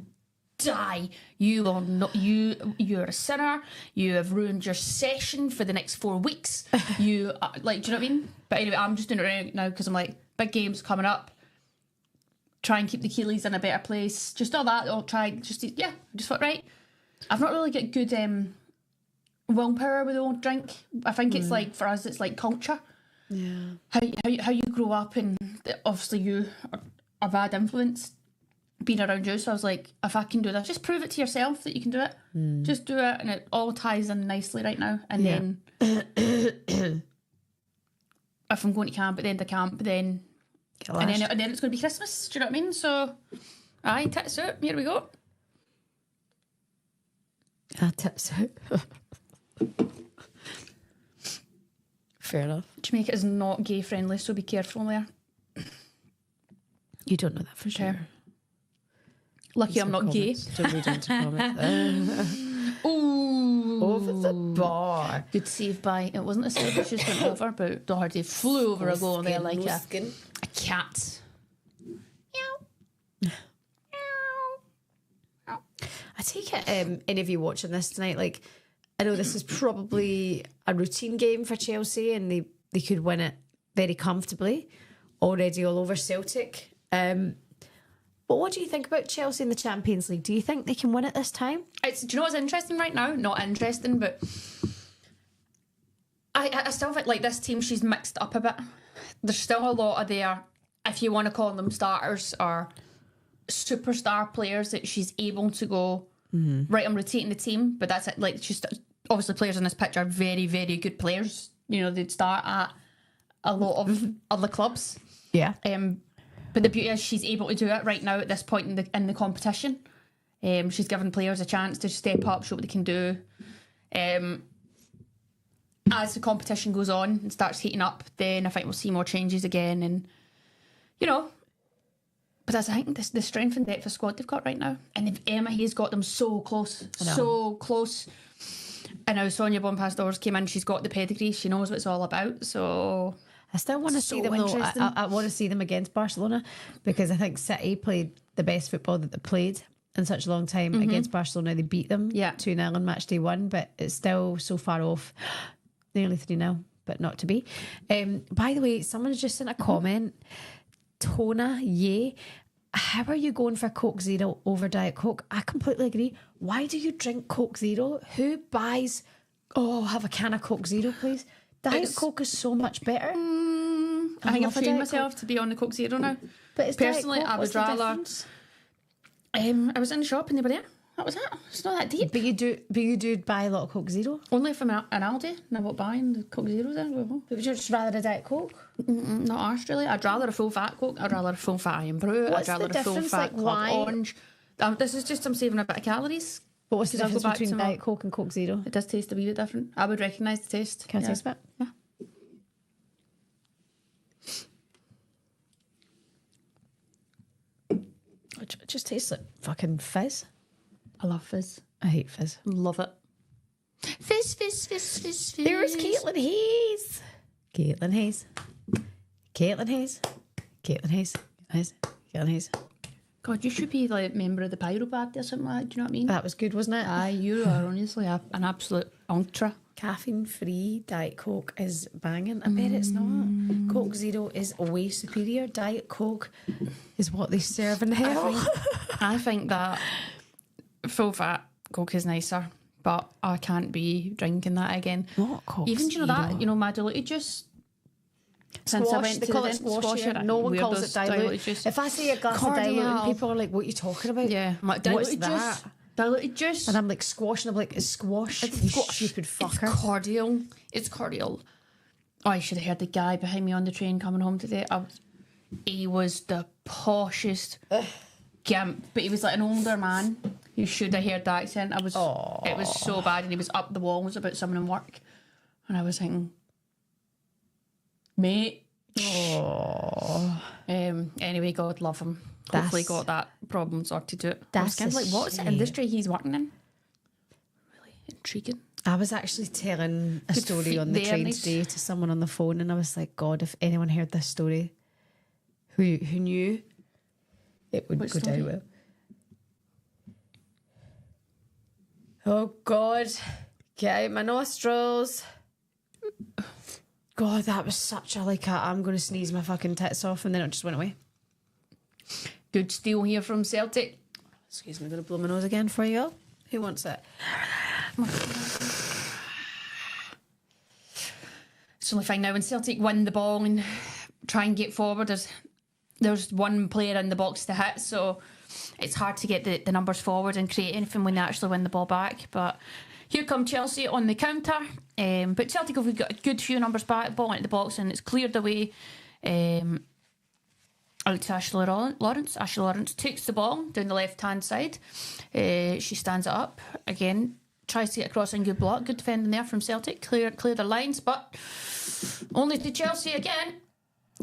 die. You will not. You're a sinner. You have ruined your session for the next 4 weeks. You are, like, do you know what I mean? But anyway, I'm just doing it right now because I'm like, big games coming up. Try and keep the Keeleys in a better place. Just all that. I'll try. Just thought, right. I've not really got good willpower with the old drink. I think it's like, for us, it's like culture. Yeah. How you grow up, and obviously you are a bad influence being around you. So I was like, if I can do this, just prove it to yourself that you can do it. Just do it, and it all ties in nicely right now. And then if I'm going to camp at the end of camp, then and then it's going to be Christmas. Do you know what I mean? So, aye, tits out. Here we go. Tips out. Fair enough. Jamaica is not gay friendly, so be careful there. You don't know that for sure. Lucky I'm not gay. Don't read into comments. Ooh. Over the bar. Good save by, it wasn't a save, it just went over, but Doherty flew over a goal there like a cat. Meow. I take it any of you watching this tonight, like, I know this is probably a routine game for Chelsea and they could win it very comfortably, already all over Celtic. But what do you think about Chelsea in the Champions League? Do you think they can win it this time? Do you know what's interesting right now? Not interesting, but I still think, like, this team, she's mixed up a bit. There's still a lot of their, if you want to call them starters or superstar players, that she's able to go, right, I'm rotating the team, but that's it. Like, she's obviously, players on this pitch are very, very good players. You know, they'd start at a lot of other clubs. Yeah. But the beauty is she's able to do it right now at this point in the competition. She's given players a chance to step up, show what they can do. As the competition goes on and starts heating up, then I think we'll see more changes again. And, you know, but that's, I think, the strength and depth of squad they've got right now. And Emma Hayes got them so close. So close. And now Sonia Bonpastor's came in, she's got the pedigree, she knows what it's all about. So I still want to see them though. I want to see them against Barcelona, because I think City played the best football that they played in such a long time against Barcelona. They beat them 2-0 on match day 1, but it's still so far off. Nearly 3-0, but not to be. By the way, someone's just sent a comment. Tona, yay. How are you going for Coke Zero over Diet Coke? I completely agree. Why do you drink Coke Zero? Who buys, have a can of Coke Zero, please? Diet Coke is so much better. I think I've trained myself to be on the Coke Zero now. But it's personally, Diet Coke. I would rather. I was in the shop and they were there. That was it. It's not that deep. But you do buy a lot of Coke Zero? Only if I'm an Aldi and I won't buy the Coke Zeros there. But would you just rather a Diet Coke? Not ours, really. I'd rather a full fat Coke. I'd rather a full fat Iron Brew. What's I'd rather the a full difference? fat Like, Club why? Orange. This is just, I'm saving a bit of calories. But what's the I'll go difference back between to Diet Coke and Coke Zero? It does taste a wee bit different. I would recognise the taste. Can I taste it? Yeah. It just tastes like fucking fizz. I love fizz. I hate fizz. Love it. Fizz, fizz, fizz, fizz, fizz. There's Caitlin Hayes. Caitlin Hayes. Caitlin Hayes. Caitlin Hayes. Caitlin Hayes. God, you should be like a member of the Pyro Party or something like that. Do you know what I mean? That was good, wasn't it? Aye, you are honestly an absolute ultra. Caffeine-free Diet Coke is banging. I bet it's not. Coke Zero is way superior. Diet Coke is what they serve in hell. I think that full fat Coke is nicer, but I can't be drinking that again. What Coke Even, do you know Zero? that? You know, my diluted juice? Since I went They to call the it dentist, squash here. No one calls it diluted. juice. If I say a glass of diluted, people are like, what are you talking about? Yeah, I'm like, What's diluted that? juice. Diluted juice. And I'm like, squash. And I'm like, it's squash. It's You squash. stupid fucker. It's cordial. It's cordial. Oh, I should have heard the guy behind me on the train coming home today. He was the poshest gimp, but he was like an older man. You should have heard the accent. It was so bad, and he was up the walls about someone in work, and I was thinking, mate. Anyway, God love him. Hopefully got that problem sorted out. I was kind of like, what's the industry he's working in? Really intriguing. I was actually telling a story on the train today to someone on the phone, and I was like, God, if anyone heard this story who knew, it would go down well. Oh, God. Get out my nostrils. God, that was such a I'm going to sneeze my fucking tits off, and then it just went away. Good steal here from Celtic. Excuse me, I'm going to blow my nose again for you. Who wants it? It's the only thing now, when Celtic win the ball and try and get forward, there's one player in the box to hit, so it's hard to get the numbers forward and create anything when they actually win the ball back. But here come Chelsea on the counter. But Celtic have got a good few numbers back, ball into the box, and it's cleared away out to Ashley Lawrence. Ashley Lawrence takes the ball down the left-hand side. She stands it up again, tries to get across in good block. Good defending there from Celtic. Clear their lines, but only to Chelsea again.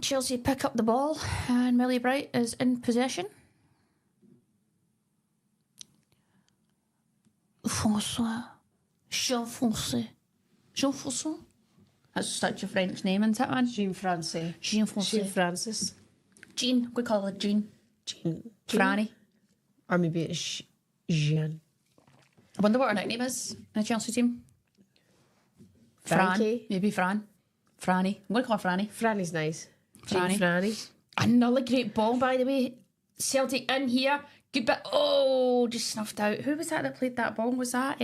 Chelsea pick up the ball, and Millie Bright is in possession. François. Jean-François. That's such a French name, isn't it, man? Jean-François. Jean-François. Jean-Francis. Jean. We call her Jean. Franny. Or maybe it's Jean. I wonder what her nickname is in the Chelsea team. Frankie. Fran. Maybe Fran. Franny. I'm going to call her Franny. Franny's nice. Franny. Franny. Another great ball, by the way. Celtic in here. Good bit. Oh, just snuffed out. Who was that played that ball? Was that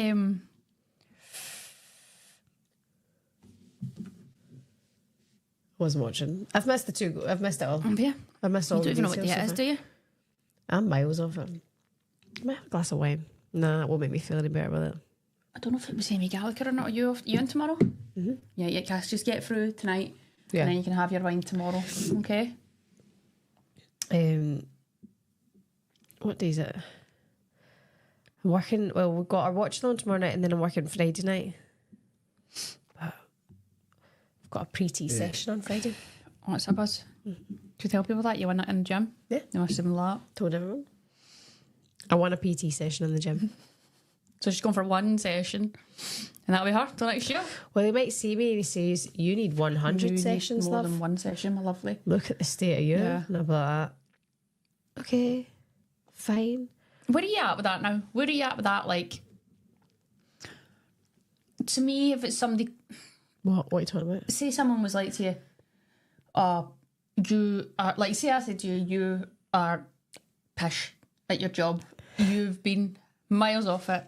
Wasn't watching. I've missed I've missed it all. Yeah. I've missed all You don't the even know what day details it is, so do you? far. I'm miles off it. I might have a glass of wine. Nah, it won't make me feel any better with it. I don't know if it was Amy Gallagher or not. Are you in tomorrow? Mm-hmm. Yeah, Cass, just get through tonight. Yeah. And then you can have your wine tomorrow. Okay? What day is it? I'm working. Well, we've got our watch on tomorrow night, and then I'm working Friday night. But I've got a pre-tea session on Friday. Oh, it's a buzz. Should you tell people that? You won it in the gym? Yeah. You must have been like that. Told everyone. I want a PT session in the gym. So she's going for one session, and that'll be her till next year. Well, he might see me and he says, "You need 100 You sessions, need more love. than one session, my lovely." Look at the state of you." Yeah. And I'm like, okay, fine. Where are you at with that now? Where are you at with that? Like, to me, if it's somebody, What are you talking about? say someone was like to you, you are, like, say I said to you, you are pish at your job. You've been miles off it.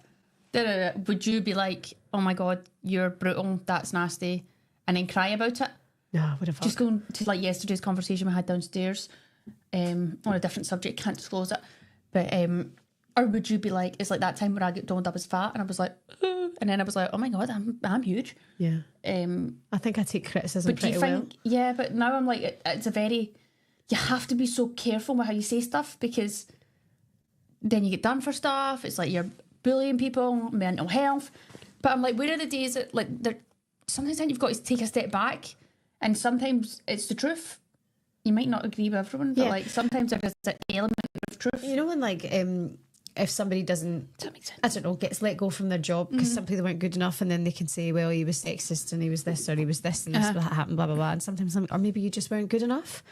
Would you be like, oh my God, you're brutal, that's nasty, and then cry about it? No, what the fuck? Just going to like yesterday's conversation we had downstairs on a different subject, can't disclose it, but or would you be like, it's like that time where I get told I was fat and I was like, and then I was like, oh my God, I'm huge. Yeah. I think I take criticism But do you pretty think, yeah, but now I'm like, it's a very, you have to be so careful with how you say stuff, because then you get done for stuff. It's like you're bullying people, mental health. But I'm like, where are the days that, like, sometimes you've got to take a step back, and sometimes it's the truth. You might not agree with everyone, but like sometimes there's an element of truth. You know when like if somebody doesn't, Does that make sense? I don't know, gets let go from their job because simply they weren't good enough, and then they can say, well, he was sexist and he was this or he was this and this happened, blah blah blah. And sometimes or maybe you just weren't good enough,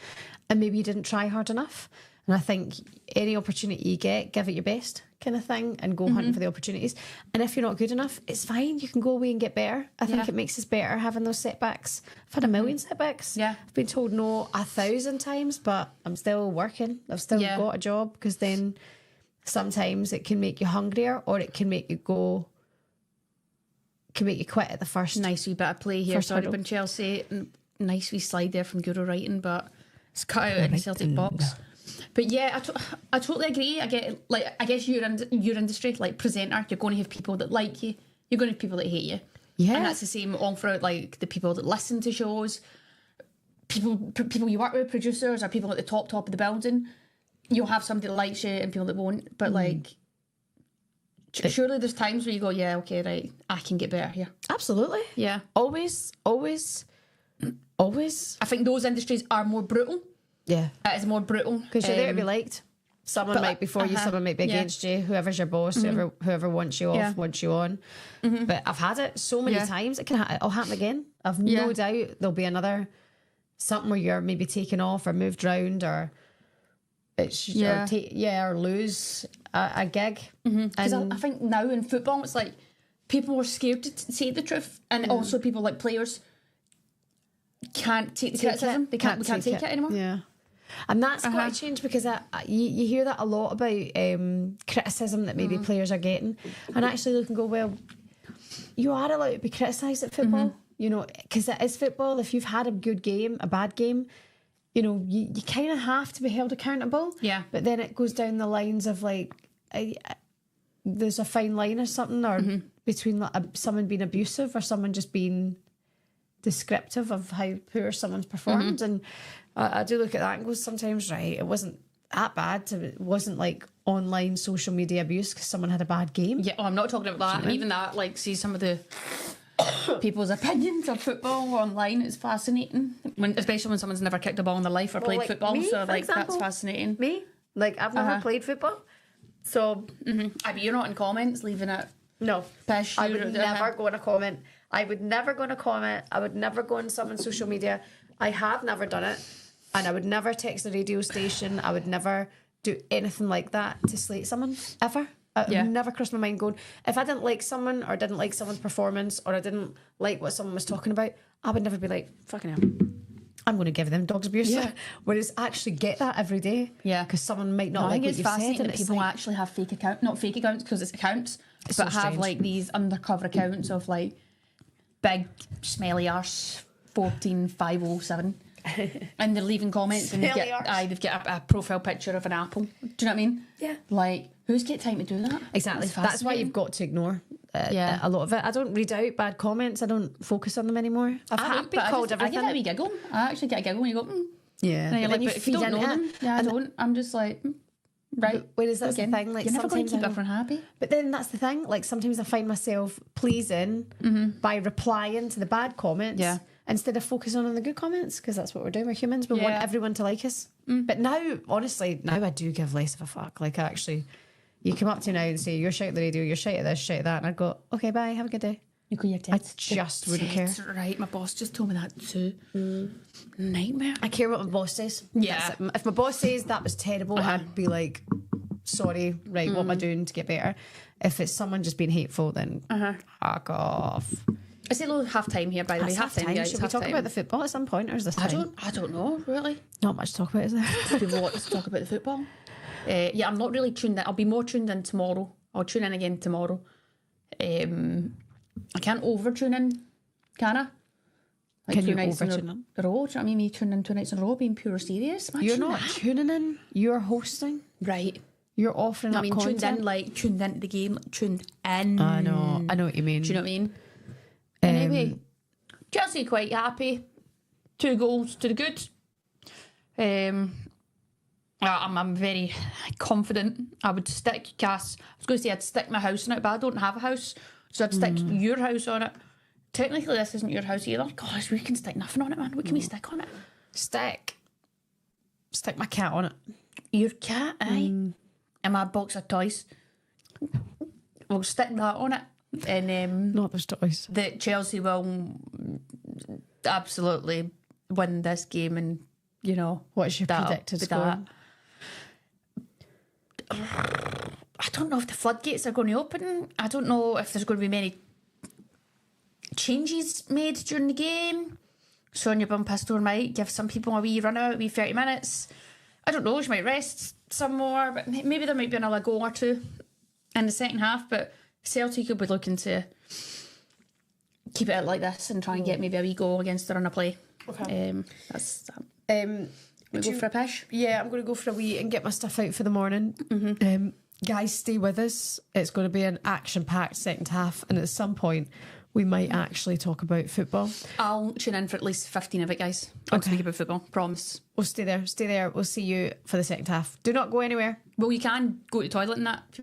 and maybe you didn't try hard enough, And I think any opportunity you get, give it your best kind of thing and go hunting for the opportunities. And if you're not good enough, it's fine. You can go away and get better. I think it makes us better having those setbacks. I've had a million setbacks. Yeah. I've been told no 1,000 times, but I'm still working. I've still got a job, because then sometimes it can make you hungrier, or it can make you quit at the first. Nice wee bit of play here. Sorry, hurdle. Ben Chelsea. Nice wee slide there from Guru writing, but it's cut out in the Celtic box. But yeah, I totally agree. I get, like, I guess your industry, like presenter, you're going to have people that like you. You're going to have people that hate you. Yeah. And that's the same all throughout, like the people that listen to shows, people you work with, producers, or people at the top of the building. You'll have somebody that likes you and people that won't. But like, surely there's times where you go, yeah, okay, right, I can get better here. Absolutely. Yeah. Always. I think those industries are more brutal. Yeah. It is more brutal. Because you're there to be liked. Someone might be for you, someone might be against you. Whoever's your boss, whoever wants you off, wants you on. But I've had it so many times. It'll happen again. I've no doubt there'll be another something where you're maybe taken off or moved round, or it's or lose a gig. Because I think now in football, it's like people are scared to say the truth, and also people like players can't take the criticism. They can't take it anymore. Yeah. And that's got to change, because you hear that a lot about criticism that maybe players are getting, and actually look and go, well, you are allowed to be criticised at football, you know, because it is football. If you've had a good game, a bad game, you know, you kind of have to be held accountable. Yeah. But then it goes down the lines of like, there's a fine line or something, or between like, someone being abusive or someone just being descriptive of how poor someone's performed. And I do look at that and go, sometimes, right, it wasn't that bad. It wasn't like online social media abuse because someone had a bad game. Yeah, I'm not talking about that. And even that, like, see some of the people's opinions of football online is fascinating. Especially when someone's never kicked a ball in their life or played like football. me, so, for like, example. that's fascinating. Me? Like, I've never played football. So, I mean, you're not in comments leaving it. no. Pish, I would never go in a comment. I would never go in a comment. I would never go on someone's social media. I have never done it. And I would never text a radio station. I would never do anything like that to slate someone, ever. It would never cross my mind going, if I didn't like someone or didn't like someone's performance or I didn't like what someone was talking about, I would never be like, fucking hell, I'm going to give them dogs abuse. Yeah. Whereas actually get that every day. Yeah. Because someone might not I like think what it's you've said. fascinating And that it's people like, actually have fake accounts, not fake accounts because it's accounts, but so have strange. like these undercover accounts of like big smelly arse 14507. And they're leaving comments and Smelly arse. they've got a profile picture of an apple. Do you know what I mean? Yeah. Like, who's got time to do that? exactly. It's That's why fascinating. you've got to ignore Yeah. a lot of it. I don't read out bad comments. I don't focus on them anymore. I've been called I everything. get a wee giggle. I actually get a giggle when you go, Yeah. And you're But like, then you but if you feed don't know into them, it. yeah, I And don't. I'm just like, right. Whereas that's again. the thing, like You're never going to sometimes keep everyone happy. But then that's the thing, like sometimes I find myself pleasing by replying to the bad comments instead of focusing on the good comments, because that's what we're doing. We're humans. We want everyone to like us. But now, honestly, now I do give less of a fuck. Like actually, you come up to me now and say, you're shite at the radio, you're shite at this, shite at that. And I'd go, okay, bye, have a good day. You go, your I tits. just wouldn't care. Right, my boss just told me that too. Nightmare. I care what my boss says. Yeah. That's it. If my boss says that was terrible, I'd be like, sorry, right, what am I doing to get better? If it's someone just being hateful, then fuck off. Is it half time here, by the way? That's Half time, guys. Should we talk about the football at some point, or is this time? I don't know, really. Not much to talk about, is there? People want us to talk about the football. Yeah, I'm not really tuned in. I'll be more tuned in tomorrow. I'll tune in again tomorrow. I can't over tune in, can I? Like Can two you nights in over-tune in? a row. Do you know what I mean? Me tuning in 2 nights in a row, being pure serious. Imagine You're not that. tuning in. You're hosting. Right. You're offering I up mean, content. tuned in, like tuned into the game, tuned in. I know what you mean. Do you know what I mean? Anyway, Chelsea quite happy. 2 goals to the good. I'm very confident. I would stick Cass. I was going to say I'd stick my house on it, but I don't have a house, so I'd stick your house on it. Technically, this isn't your house either. Gosh, we can stick nothing on it, man. What can we stick on it? Stick my cat on it. Your cat, aye, and my box of toys. We'll stick that on it, and Not those toys. that Chelsea will absolutely win this game, and you know What's your that'll predicted be score? that. I don't know if the floodgates are going to open. I don't know if there's going to be many changes made during the game. Sonia Bumpastor might give some people a wee run out, a wee 30 minutes. I don't know, she might rest some more, but maybe there might be another goal or two in the second half. But Celtic will be looking to keep it like this and try and get maybe a wee goal against the run of play. Okay. That's that. We go for a pish? Yeah, I'm going to go for a wee and get my stuff out for the morning. Guys, stay with us. It's going to be an action-packed second half, and at some point we might actually talk about football. I'll tune in for at least 15 of it, guys. I'll speak about football, promise. We'll stay there. We'll see you for the second half. Do not go anywhere. Well, you can go to the toilet and that.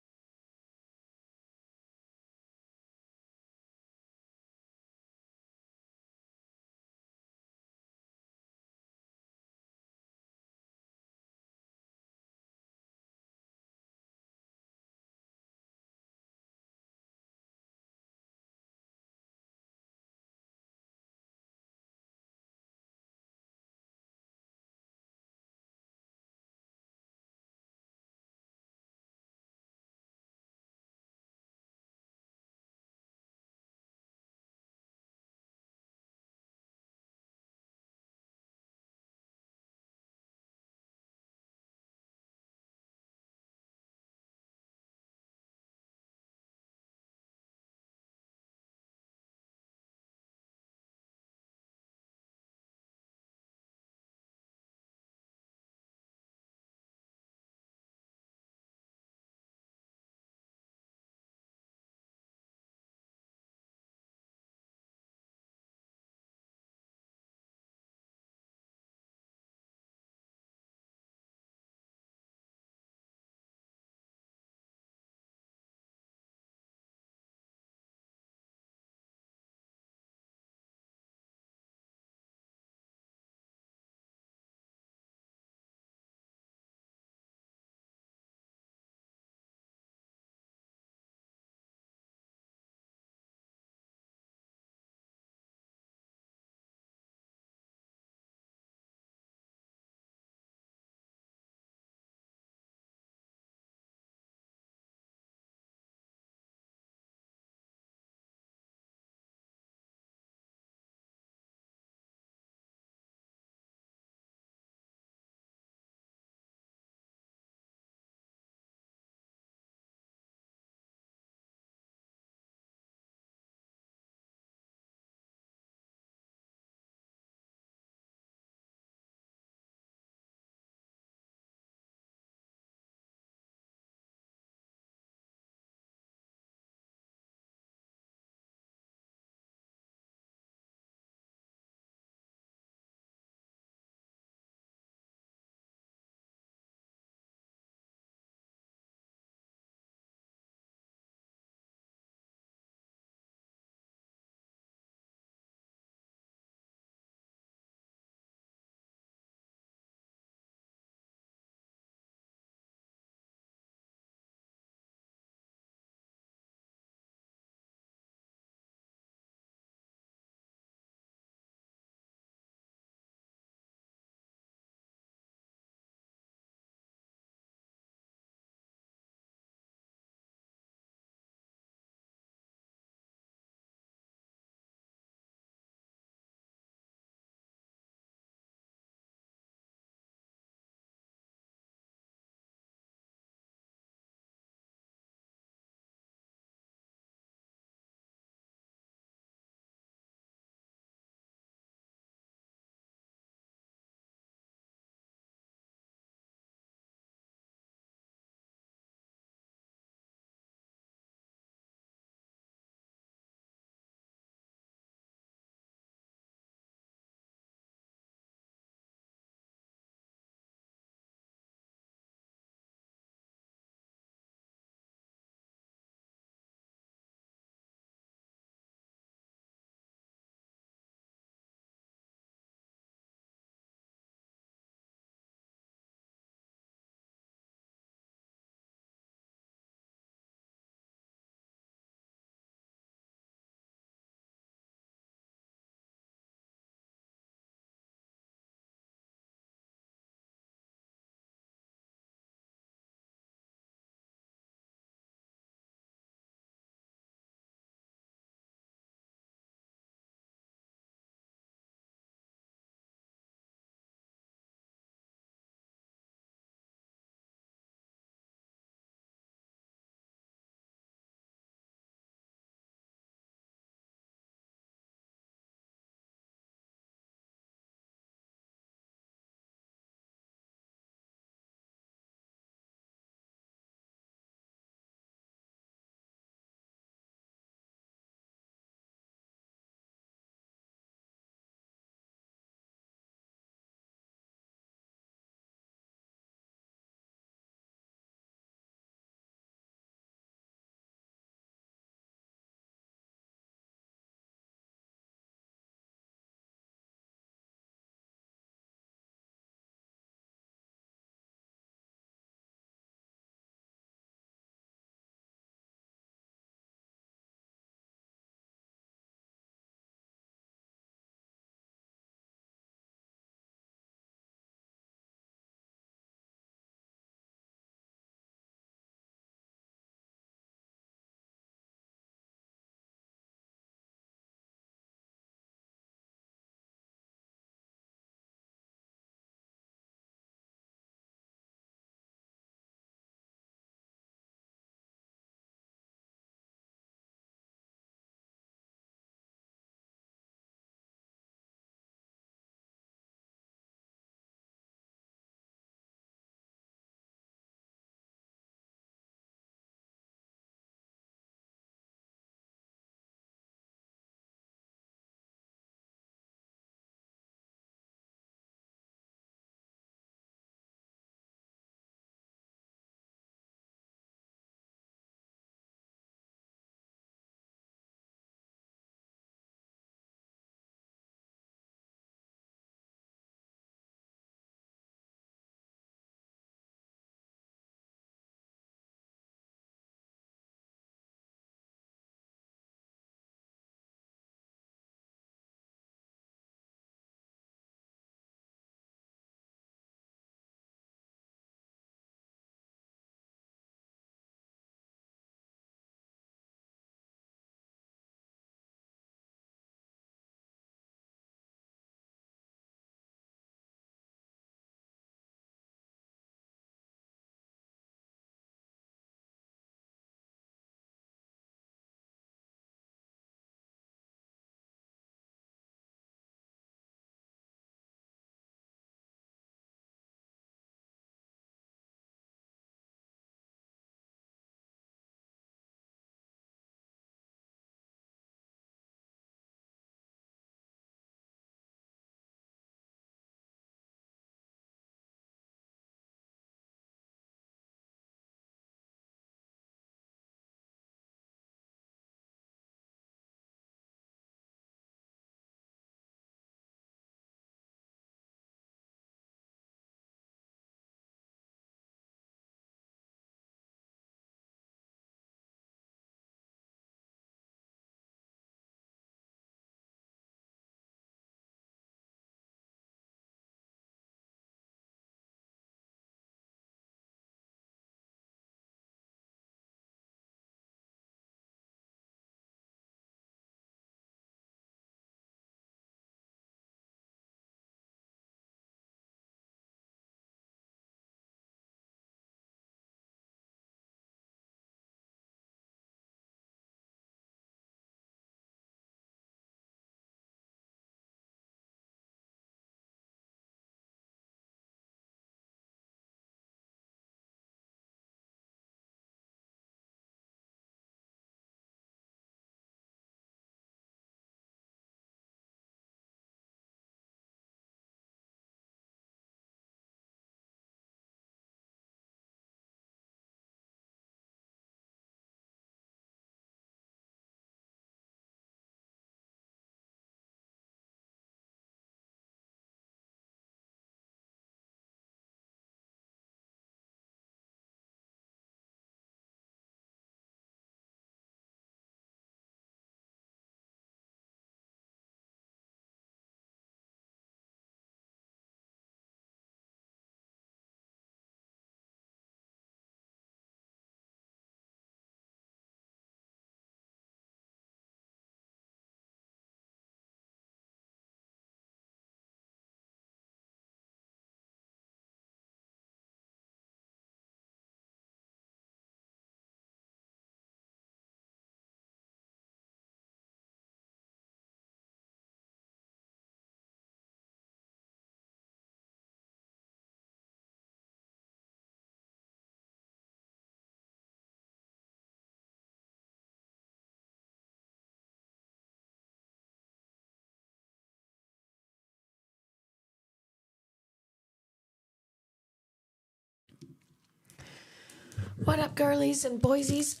What up, girlies and boysies?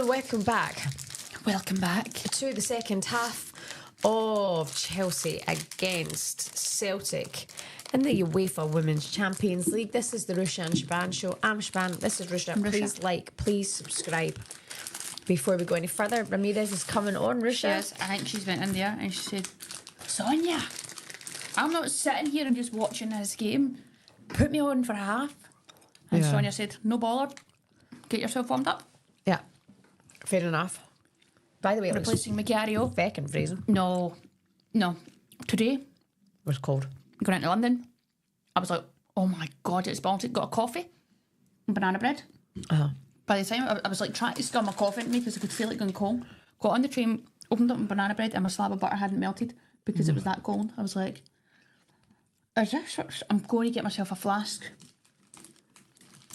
Welcome back. Welcome back. To the second half of Chelsea against Celtic in the UEFA Women's Champions League. This is the Rusha and Shaban show. I'm Shaban. This is Rusha. Please like, please subscribe. Before we go any further, Ramirez is coming on. Rusha. Yes, I think she's went in there and she said, Sonia, I'm not sitting here and just watching this game. Put me on for a half. And Sonia said, no bother. Get yourself warmed up. Yeah, fair enough. By the way, it was Replacing Macario. feckin' freezing. No. Today, It was cold. going into London, I was like, oh my God, it's Baltic. Got a coffee and banana bread. Uh-huh. By the time I was like trying to still my coffee into me because I could feel it going cold. Got on the train, opened up my banana bread and my slab of butter hadn't melted because it was that cold. I was like, is this? I'm going to get myself a flask.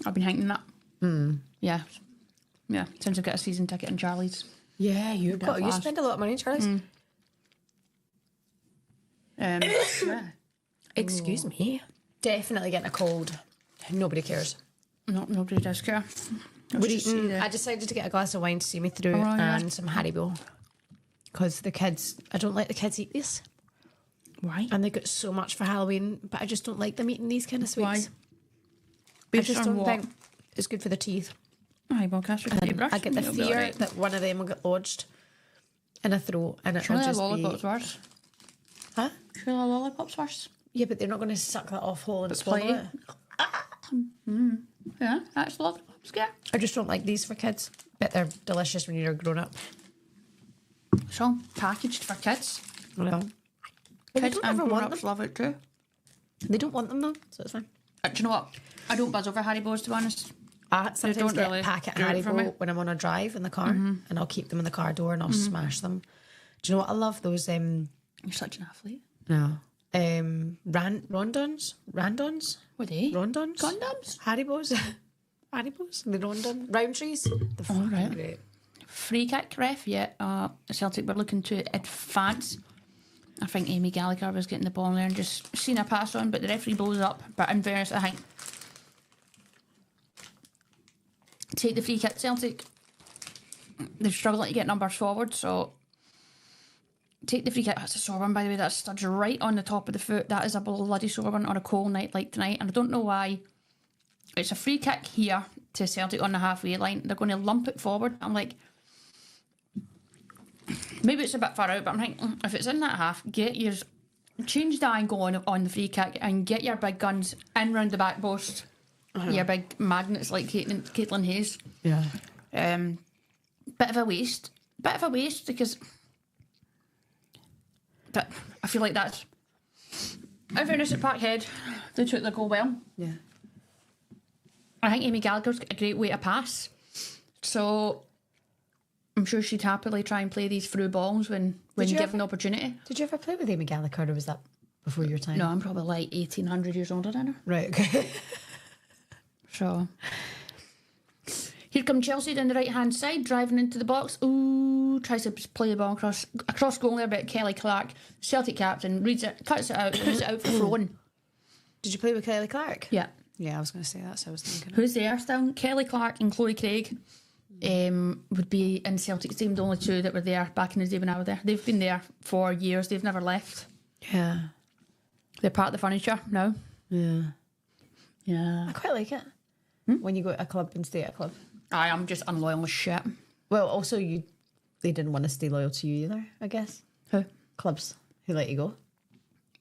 I've been hanging that. Yeah. Since I've got a season ticket in Charlie's. Yeah, you flask. spend a lot of money, Charles. Yeah. Excuse me. Definitely getting a cold. Nobody cares. Nobody does care. I decided to get a glass of wine to see me through and some Haribo. Because the kids, I don't let the kids eat this. Why? And they got so much for Halloween, but I just don't like them eating these kind of sweets. Why? I Based just on don't what? think it's good for the teeth. Aye, well, cast your toothbrush. I get the It'll be fear alright. that one of them will get lodged in a throat and it'll Surely a just lollipop's be... worse. Huh? Surely a lollipop's worse. Yeah, but they're not going to suck that off whole and swallow play. it. Yeah, that's lollipop's good. I just don't like these for kids. But they're delicious when you're a grown up. So, packaged for kids. Well, they Kids don't and ever want grown-ups them. love it too. They don't want them though, so it's fine. Do you know what? I don't buzz over Haribo's, to be honest. I sometimes don't get really a packet do of it for me. Haribo when I'm on a drive in the car, and I'll keep them in the car door and I'll smash them. Do you know what I love? Those You're such an athlete. no rondons, What are they? rondons, Condoms? Haribos, Haribos, the rondon Roundtrees. They're fucking right. great. Free kick ref, yeah. Celtic were looking to advance. I think Amy Gallagher was getting the ball in there and just seen a pass on, but the referee blows up. But in fairness, I think take the free kick. Celtic, they're struggling to get numbers forward, so take the free kick. That's a sore one, by the way. That studs right on the top of the foot. That is a bloody sore one on a cold night like tonight, and I don't know why. It's a free kick here to Celtic on the halfway line. They're going to lump it forward. I'm like, maybe it's a bit far out, but I'm thinking, if it's in that half, change the angle on the free kick and get your big guns in round the back post. Your big magnets like Caitlin Hayes. Yeah. Bit of a waste because but I feel like that's in fairness at Parkhead, they took the goal well. Yeah. I think Amy Gallagher's got a great way to pass, so I'm sure she'd happily try and play these through balls when you given ever- the opportunity. Did you ever play with Amy Gallagher, or was that before your time? No, I'm probably like 1,800 years older than her. Right. Okay. So here come Chelsea down the right hand side, driving into the box. Ooh, tries to play the ball across goal there, but Kelly Clark, Celtic captain, reads it, cuts it out, puts it out for throwing. Did you play with Kelly Clark? Yeah. Yeah, I was going to say that, so I was thinking. Who's there still? Kelly Clark and Chloe Craig would be in Celtic's team, the only two that were there back in the day when I was there. They've been there for years. They've never left. Yeah. They're part of the furniture now. Yeah. Yeah. I quite like it. When you go to a club and stay at a club. I am just unloyal as shit. Well, also, they didn't want to stay loyal to you either, I guess. Who? Clubs who let you go.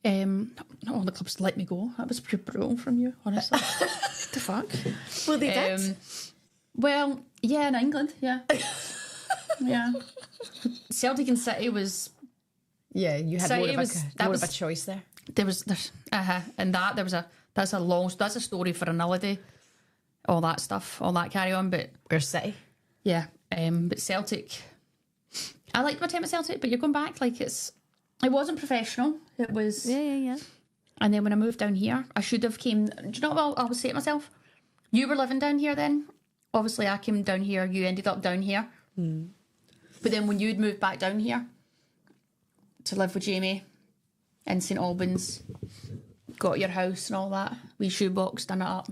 Not all the clubs let me go. That was pretty brutal from you, honestly. What the fuck? Well, they did. Well, yeah, in England, yeah. Yeah. Celtic and City was... Yeah, you had So more, it of, was- a, that more of a was- choice there. There's and there was that's a story for another day. All that stuff, all that carry on, but Where's City? yeah, but Celtic, I liked my time at Celtic, but you're going back like it wasn't professional. It was, Yeah. and then when I moved down here, I should have came. Do you know what I always say to myself? You were living down here then. Obviously, I came down here. You ended up down here. But then when you'd moved back down here to live with Jamie in St Albans, got your house and all that, we shoebox done it up.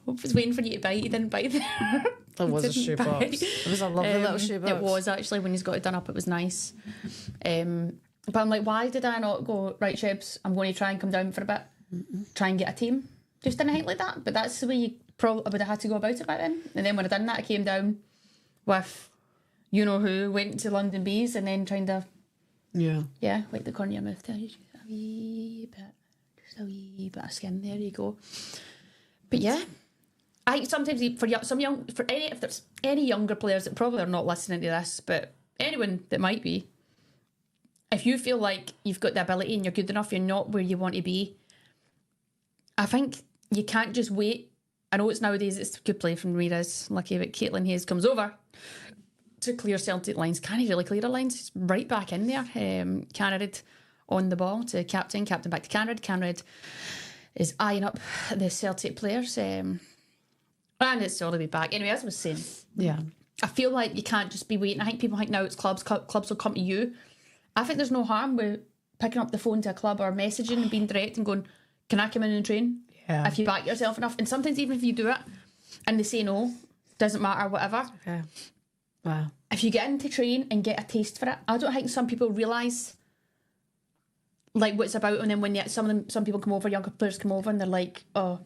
I was waiting for you to bite. You didn't bite there. It was a Didn't shoebox. bite. It was a lovely little shoebox. It was actually, when he's got it done up, it was nice. But I'm like, why did I not go, right, Shebs, I'm going to try and come down for a bit, try and get a team. Just didn't think like that. But that's the way you probably would have had to go about it back then. And then when I done that, I came down with you know who, went to London Bees, and then trying to, like the corner of your mouth there, just a wee bit of skin. There you go. But yeah, I think sometimes if there's any younger players that probably are not listening to this, but anyone that might be, if you feel like you've got the ability and you're good enough, you're not where you want to be, I think you can't just wait. I know it's nowadays, it's good play from Ramirez, lucky, but Caitlin Hayes comes over to clear Celtic lines. Can't really clear the lines. He's right back in there. Canard on the ball to captain back to Canard. Canard is eyeing up the Celtic players. And it's all the way back. Anyway, as I was saying, I feel like you can't just be waiting. I think people think now it's clubs will come to you. I think there's no harm with picking up the phone to a club or messaging and being direct and going, can I come in and train? Yeah. If you back yourself enough. And sometimes even if you do it and they say no, doesn't matter, whatever. Yeah. Wow. If you get into train and get a taste for it, I don't think some people realise like what it's about, and then when some people come over, younger players come over and they're like, oh,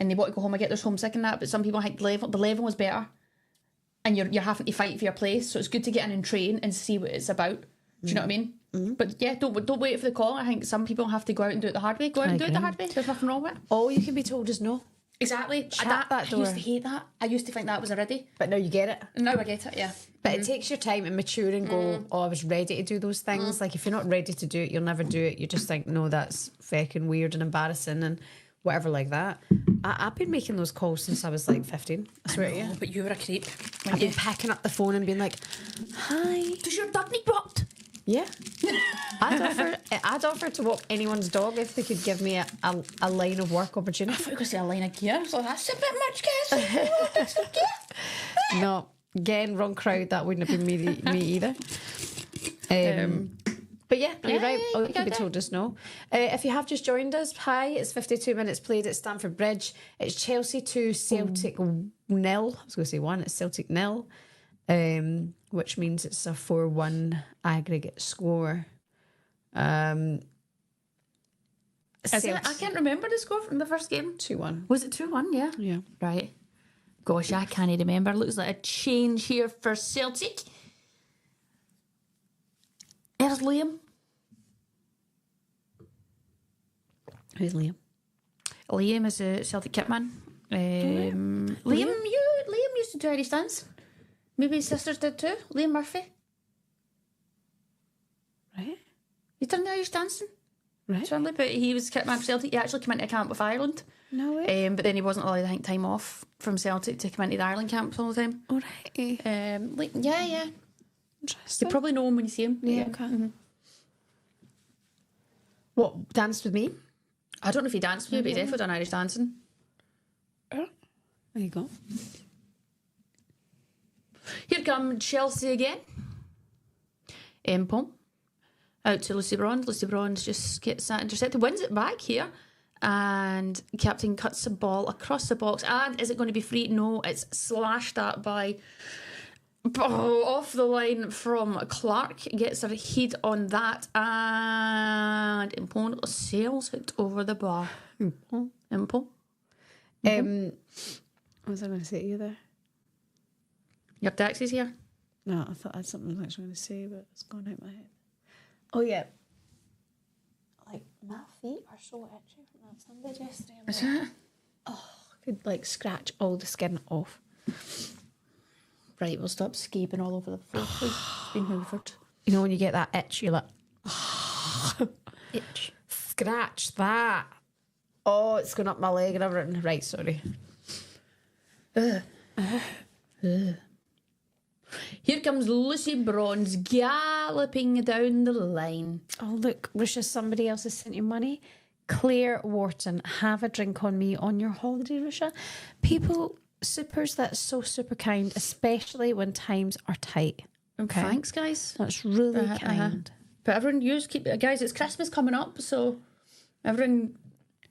and they want to go home and get their homesick and that, but some people think the level is better and you're having to fight for your place, so it's good to get in and train and see what it's about. Do you know what I mean? Mm-hmm. But yeah, don't wait for the call. I think some people have to go out and do it the hard way. Go out and do it the hard way. There's nothing wrong with it. All you can be told is no. Exactly. Shut that door. I used to hate that. I used to think that was already. But now you get it. Now I get it, yeah. But it takes your time to mature and go, oh, I was ready to do those things. Like, if you're not ready to do it, you'll never do it. You just think, no, that's feckin' weird and embarrassing and whatever like that. I've been making those calls since I was like 15. I swear to you. But you were a creep. I've been picking up the phone and being like, hi. Does your dog need walked? Yeah. I'd offer to walk anyone's dog if they could give me a line of work opportunity. I thought you were going to say a line of gear. So that's a bit much, guys. No, again, wrong crowd. That wouldn't have been me either. But yeah, you're right. All you can be told is no. If you have just joined us, hi, it's 52 minutes played at Stamford Bridge. It's Chelsea 2, Celtic 0. I was going to say 1, it's Celtic 0. Which means it's a 4-1 aggregate score. I can't remember the score from the first game. 2-1. Was it 2-1? Yeah. Yeah. Right. Gosh, I can't remember. Looks like a change here for Celtic. There's Liam. Who's Liam? Liam is a Celtic kitman. Liam used to do Irish dance. Maybe his sisters did too. Liam Murphy. Right. He done the Irish dancing. Right. Certainly, but he was kitman for Celtic. He actually came into a camp with Ireland. No way. But then he wasn't allowed, I think, time off from Celtic to come into the Ireland camps all the time. All right. Yeah. Interesting. You probably know him when you see him. Yeah, okay. Mm-hmm. What, danced with me? I don't know if he danced with you, but he definitely done Irish dancing. Oh, there you go. Here come Chelsea again. Empom. Out to Lucy Bronze. Lucy Bronze just gets that intercepted. Wins it back here. And captain cuts the ball across the box. And is it going to be free? No, it's slashed at by... off the line from Clark. Gets her head on that. And Empom sails it over the bar. Empom. What was I going to say to you there? Your taxi's here. No, I thought I had something I was going to say, but it's gone out my head. Oh, yeah. Like, my feet are so itchy from that sandwich yesterday. Is it? Oh, I could, like, scratch all the skin off. Right, we'll stop scaping all over the floor, please. It's been hoovered. You know, when you get that itch, you're like, Itch. scratch that. Oh, it's going up my leg and everything. Right, sorry. Here comes Lucy Bronze galloping down the line. Oh, look, Russia, somebody else has sent you money. Claire Wharton, have a drink on me on your holiday, Russia. People, supers, that's so super kind, especially when times are tight. Okay. Thanks, guys. That's really kind. But everyone, you just keep... Guys, it's Christmas coming up, so everyone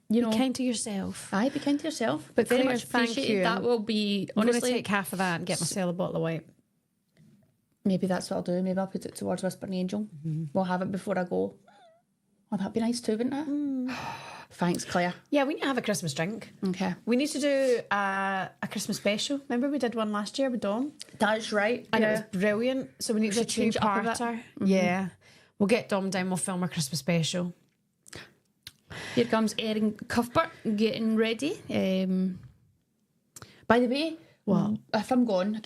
you know, Be kind to yourself. aye, be kind to yourself. But Very Claire, much thank appreciated. you. That will be, I'm going to honestly, take half of that and get myself a bottle of white. maybe that's what I'll do. Maybe I'll put it towards Whispering Angel. We'll have it before I go. Oh, that'd be nice too, wouldn't it? Thanks, Claire. Yeah, we need to have a Christmas drink. Okay. We need to do a Christmas special. Remember we did one last year with Dawn? That's right. And it was brilliant. So we need to do a should change it up a bit. two-parter. Yeah. We'll get Dom down, we'll film a Christmas special. Here comes Erin Cuthbert getting ready. By the way, What? if I'm gone,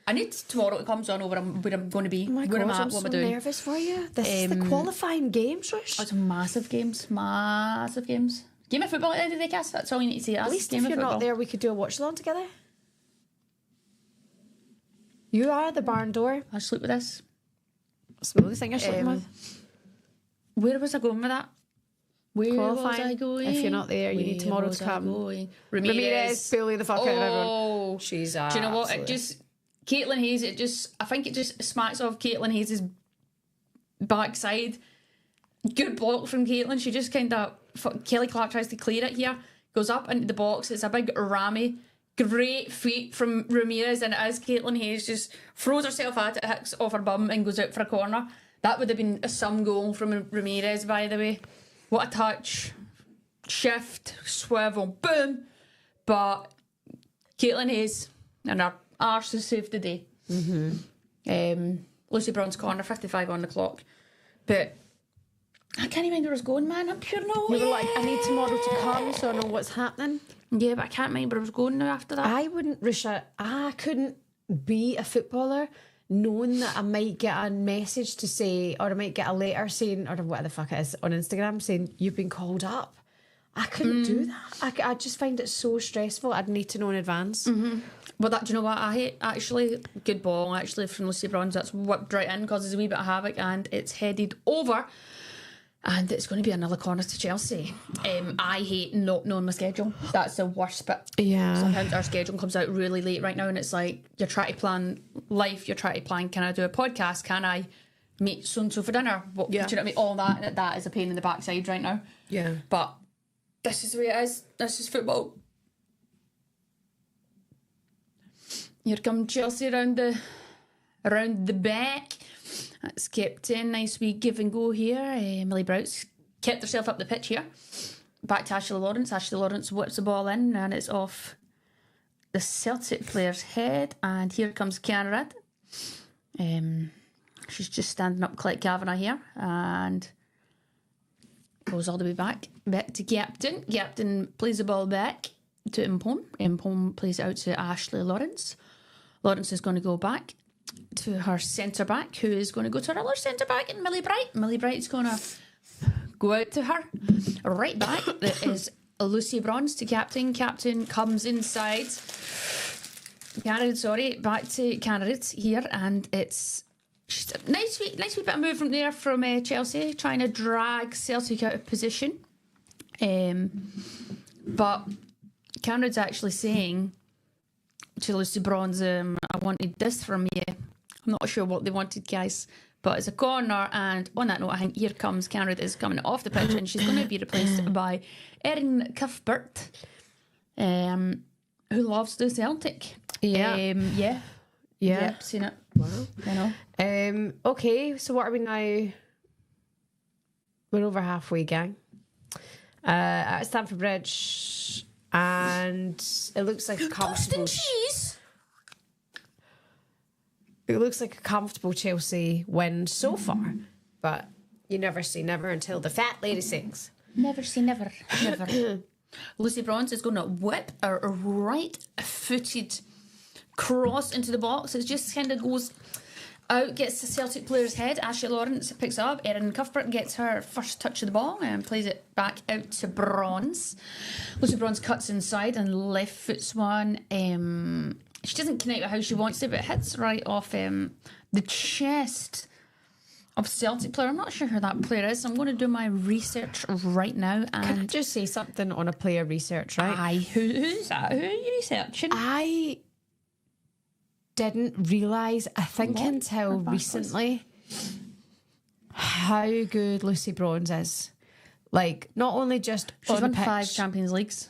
I need tomorrow to come on over where I'm going to be. Oh my where God, I'm at, I'm what so am I doing. nervous for you. This is the qualifying games, Rush. It's massive games. Massive games. Game of football at the end of the day, Cass. That's all you need to say. At least if you're not there, we could do a watch along together. You are the barn door. I'll sleep with this. Smoothest thing I sleep with. Where was I going with that? Where Qualifying. was I going? If you're not there, you need tomorrow to come. Ramirez. bully the fuck out of everyone. Oh, She's do you know what? It just Caitlin Hayes. I think it just smacks of Caitlin Hayes' backside. Good block from Caitlin. She just kind of Kelly Clark tries to clear it here, goes up into the box. It's a big rammy. Great feet from Ramirez, and it is Caitlin Hayes just throws herself at it, hits off her bum, and goes out for a corner. That would have been some goal from Ramirez, by the way. What a touch. Shift, swivel, boom. But Caitlin Hayes and her arse has saved the day. Lucy Brown's corner, 55 on the clock. But I can't remember where I was going, man. I'm pure no. You were like, I need tomorrow to come so I know what's happening. Yeah, but I can't remember where I was going now after that. I wouldn't, Risha, I couldn't be a footballer knowing that I might get a message to say, or I might get a letter saying, or what the fuck it is, on Instagram saying, you've been called up. I couldn't do that. I just find it so stressful. I'd need to know in advance. Well, do you know what I hate? Actually, good ball, actually, from Lucy Bronze. That's whipped right in, causes a wee bit of havoc, and it's headed over. And it's going to be another corner to Chelsea. I hate not knowing my schedule. That's the worst bit. Yeah. Sometimes our schedule comes out really late right now, and it's like you're trying to plan life. You're trying to plan, can I do a podcast? Can I meet so-and-so for dinner? What, Yeah. Do you know what I mean? All that is a pain in the backside right now. Yeah. But this is the way it is. This is football. Here come Chelsea around the back. That's captain. Nice wee give and go here. Millie Brout's kept herself up the pitch here. Back to Ashley Lawrence. Ashley Lawrence whips the ball in and it's off the Celtic player's head. And here comes Kiana Ridd. She's just standing up Clint Kavanagh here and goes all the way back to Captain. Captain plays the ball back to Mpom. Mpom plays it out to Ashley Lawrence. Lawrence is going to go back to her centre back, who is going to go to her other centre back, and Millie Bright. Millie Bright's going to go out to her right back. That is Lucy Bronze to Captain. Captain comes inside. Back to Canarid here, and it's just a nice wee bit of movement there from Chelsea, trying to drag Celtic out of position. But Canarid's actually saying to Lucy Bronze, I wanted this from you. I'm not sure what they wanted, guys, but it's a corner. And on that note, I think here comes Canarid is coming off the pitch, and she's going to be replaced by Erin Cuthbert, who loves the Celtic. Yeah. Yep, seen it. Wow. You know. Okay, so what are we now? We're over halfway, gang. At Stamford Bridge, and it looks like a comfortable cheese. It looks like a comfortable Chelsea win so far, but you never say never until the fat lady sings. Never say never. Never. Lucy Bronze is going to whip a right-footed cross into the box. It just kind of goes out, gets the Celtic player's head. Ashley Lawrence picks it up. Erin Cuthbert gets her first touch of the ball and plays it back out to Bronze. Lucy Bronze cuts inside and left foots one. She doesn't connect with how she wants to, but it hits right off the chest of Celtic player. I'm not sure who that player is. I'm going to do my research right now. And Can I just say something on a player research, right? Aye, who's that? Who are you researching? I didn't realise, I think until recently, how good Lucy Bronze is. Like, not only just She's on won the pitch, 5 Champions Leagues.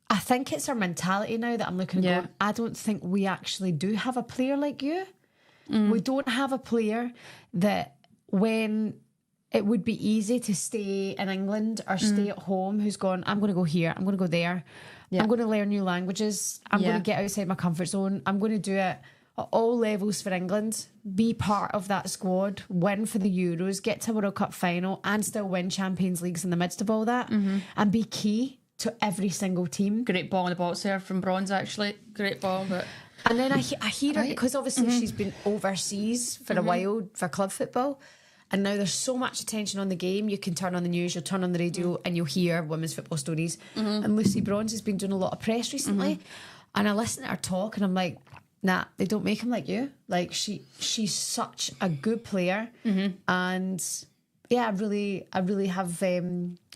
I think it's her mentality now that I'm looking and Yeah. going, I don't think we actually do have a player like you. We don't have a player that when it would be easy to stay in England or stay at home, who's gone, I'm going to go here, I'm going to go there, I'm going to learn new languages, I'm going to get outside my comfort zone, I'm going to do it at all levels for England, be part of that squad, win for the Euros, get to a World Cup final and still win Champions Leagues in the midst of all that and be key to every single team. Great ball in the box there from Bronze, actually. Great ball, but... And then I hear her, because obviously she's been overseas for a while for club football, and now there's so much attention on the game. You can turn on the news, you'll turn on the radio, and you'll hear women's football stories. And Lucy Bronze has been doing a lot of press recently, and I listen to her talk, and I'm like, nah, they don't make him like you. Like, she's such a good player, and yeah, I really have.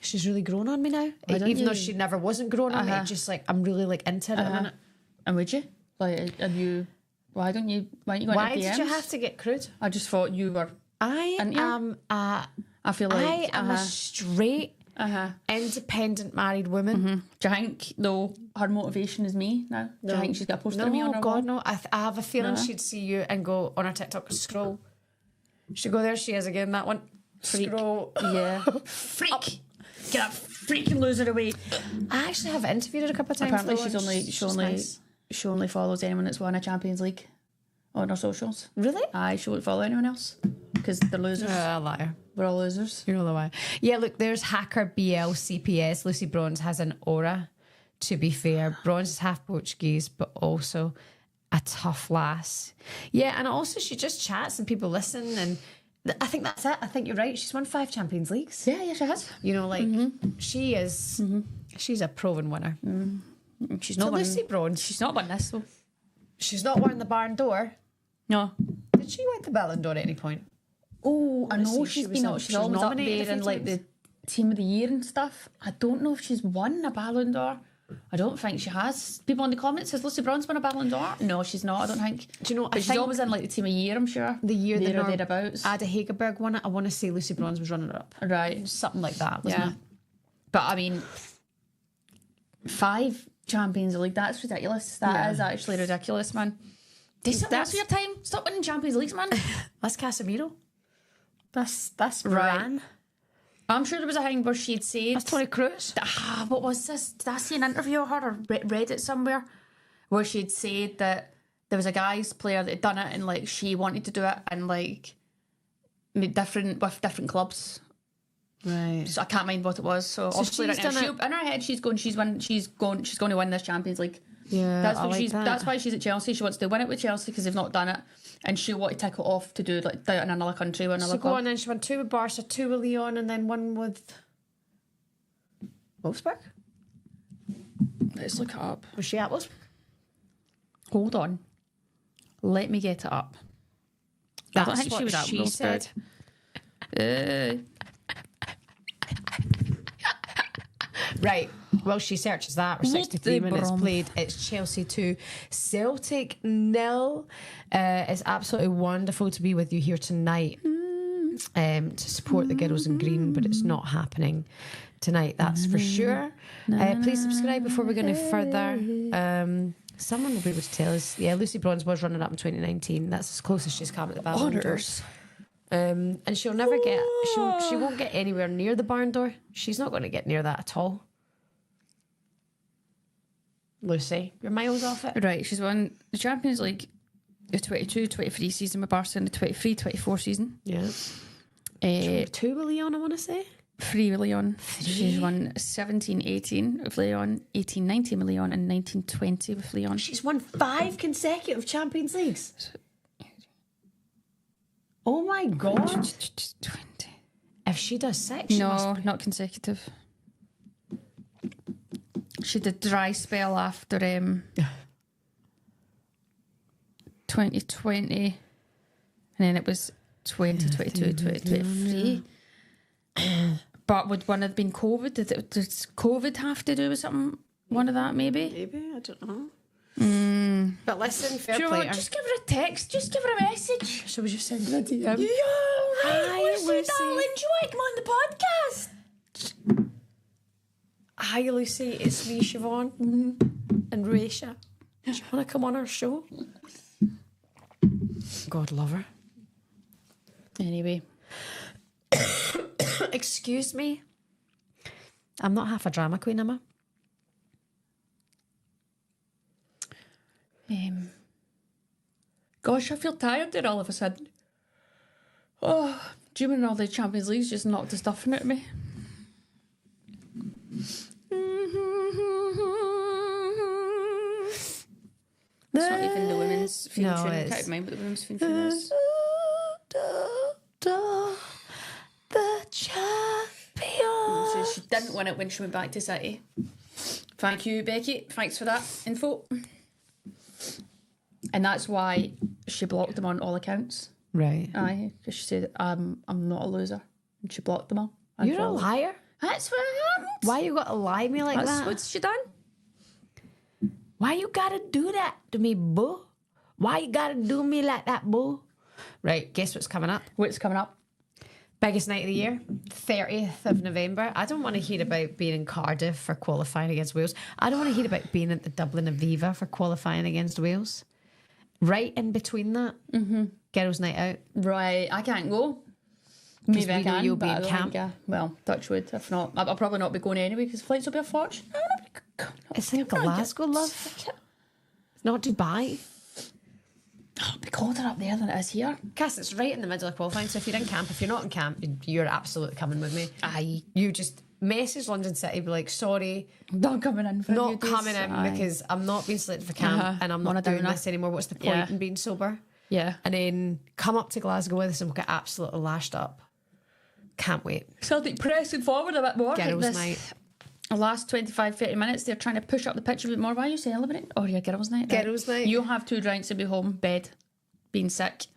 She's really grown on me now, even though she never wasn't grown on me. Just like I'm really like into it at the minute. And would you? Like, have you... Why don't you... Why don't you go Why into DMs? did you have to get crude? I just thought you were... I feel like... I am a straight, independent married woman. Do you think, though, her motivation is me now? Do you think she's got a poster of me on her wall? No. I have a feeling she'd see you and go on her TikTok, scroll. She'd go, there she is again, that one. Freak. Scroll. Yeah. Freak. Get that freaking loser away. I actually have interviewed her a couple of times. Apparently though, she only follows anyone that's won a Champions League on her socials. Really? She won't follow anyone else because they're losers. Liar. We're all losers. You know the why. Yeah, look, there's Hacker BL CPS. Lucy Bronze has an aura, to be fair. Bronze is half Portuguese, but also a tough lass. Yeah, and also she just chats and people listen, and I think that's it. I think you're right. She's won 5 Champions Leagues. Yeah, she has. You know, like, she is, she's a proven winner. She's So not won. Lucy Bronze, She's not won this, though. she's not won the Barn d'Or. No. Did she win the Ballon d'Or at any point? Oh, I know She she's was been. She's always up nominated there a in few like times. the Team of the Year and stuff. I don't know if she's won a Ballon d'Or. I don't think she has. People in the comments says Lucy Bronze won a Ballon d'Or. No, she's not. I don't think. Do you know? But she's always in like the Team of the Year. I'm sure. the year there that or thereabouts. Ada Hegerberg won it, I want to say Lucy Bronze was runner up. Right. Something like that, wasn't Yeah. it? But I mean, 5 Champions League. That's ridiculous. That is actually ridiculous, man. That's your time. Stop winning Champions Leagues, man. That's Casemiro. That's Right. Varane. I'm sure there was a thing where she'd said. That's Toni Kroos. What was this? Did I see an interview of her or read it somewhere where she'd said that there was a guy's player that had done it and like she wanted to do it and like with different clubs. Right. So I can't mind what it was. So obviously she's right now, done it- in her head she's going to win this Champions League. Yeah, That's I what like she's. that. That's why she's at Chelsea. She wants to win it with Chelsea because they've not done it, and she want to tick it off to do like do it in another country with another So go club. on then. She won 2 with Barca, 2 with Lyon, and then 1 with Wolfsburg. Let's look it up. Was she at Wolfsburg? Hold on. Let me get it up. I don't think she was at she Wolfsburg. said. Right. Well, she searches that. We're 63 minutes played. It's Chelsea 2, Celtic 0. It's absolutely wonderful to be with you here tonight to support the girls in green, but it's not happening tonight, that's for sure. Please subscribe before we go any further. Someone will be able to tell us. Yeah, Lucy Bronze was running up in 2019. That's as close as she's come at the Ballon d'Or. Honours. And she'll never get. She won't get anywhere near the Barn d'Or. She's not going to get near that at all. Lucy, you're miles off it. Right, she's won the Champions League the 22-23 season with Barca and the 23-24 season. Yeah. 2 with Leon, I want to say. 3 with Leon. She's won 17-18 with Leon, 18-19 with Leon, and 19-20 with Leon. She's won 5 consecutive Champions Leagues. Oh my God. 20. If she does 6, she must No, be. not consecutive. She did a dry spell after 2020, and then it was 2022, 2023. But would one have been COVID? Does COVID have to do with something? One of that, maybe? Maybe, I don't know. But listen, fair Do you know play. what? Just give her a text. Just give her a message. Shall we just send her a DM? Yo, Hi, Lucy, Lucy. darling, do you want to come on the podcast? Hi, Lucy. It's me, Siobhan. And Raisha. Do you want to come on our show? God love her. Anyway. Excuse me. I'm not half a drama queen, am I? Gosh, I feel tired there all of a sudden. Oh, June all the Champions League's just knocked the stuffing out of me. It's not even the women's theme tune. I can't remember what the women's theme tune is. The champion. So she didn't win it when she went back to City. Thank you, Becky. Thanks for that info. And that's why she blocked them on all accounts. Right. Aye, because she said, I'm not a loser. And she blocked them all. You're a liar. That's what happened. Why you gotta lie to me like That's that? what's she done. Why you gotta do that to me, boo? Why you gotta do me like that, boo? Right, guess what's coming up? What's coming up? Biggest night of the year, 30th of November. I don't want to hear about being in Cardiff for qualifying against Wales. I don't want to hear about being at the Dublin Aviva for qualifying against Wales. Right in between that, girls' night out. Right, I can't go. Maybe I we know can, you'll be but in I don't camp. think well, Touchwood. If not, I'll probably not be going anyway because flights will be a fortune. It's in Glasgow, love. It's not Dubai. Oh, it'll be colder up there than it is here. Cass, it's right in the middle of qualifying. So if you're in camp, if you're not in camp, you're absolutely coming with me. Aye. You just message London City, be like, sorry, Not coming in for a few not days. coming in Aye. because I'm not being selected for camp and I'm not Wanna doing downer. this anymore. What's the point Yeah. in being sober? Yeah. And then come up to Glasgow with us and we'll get absolutely lashed up. Can't wait. Celtic pressing forward a bit more. Girls' this night. last 25-30 minutes, they're trying to push up the pitch a bit more. Why are you celebrating? Oh, yeah, girls' night. right. Girls' night. You'll have 2 drinks and be home, bed, being sick.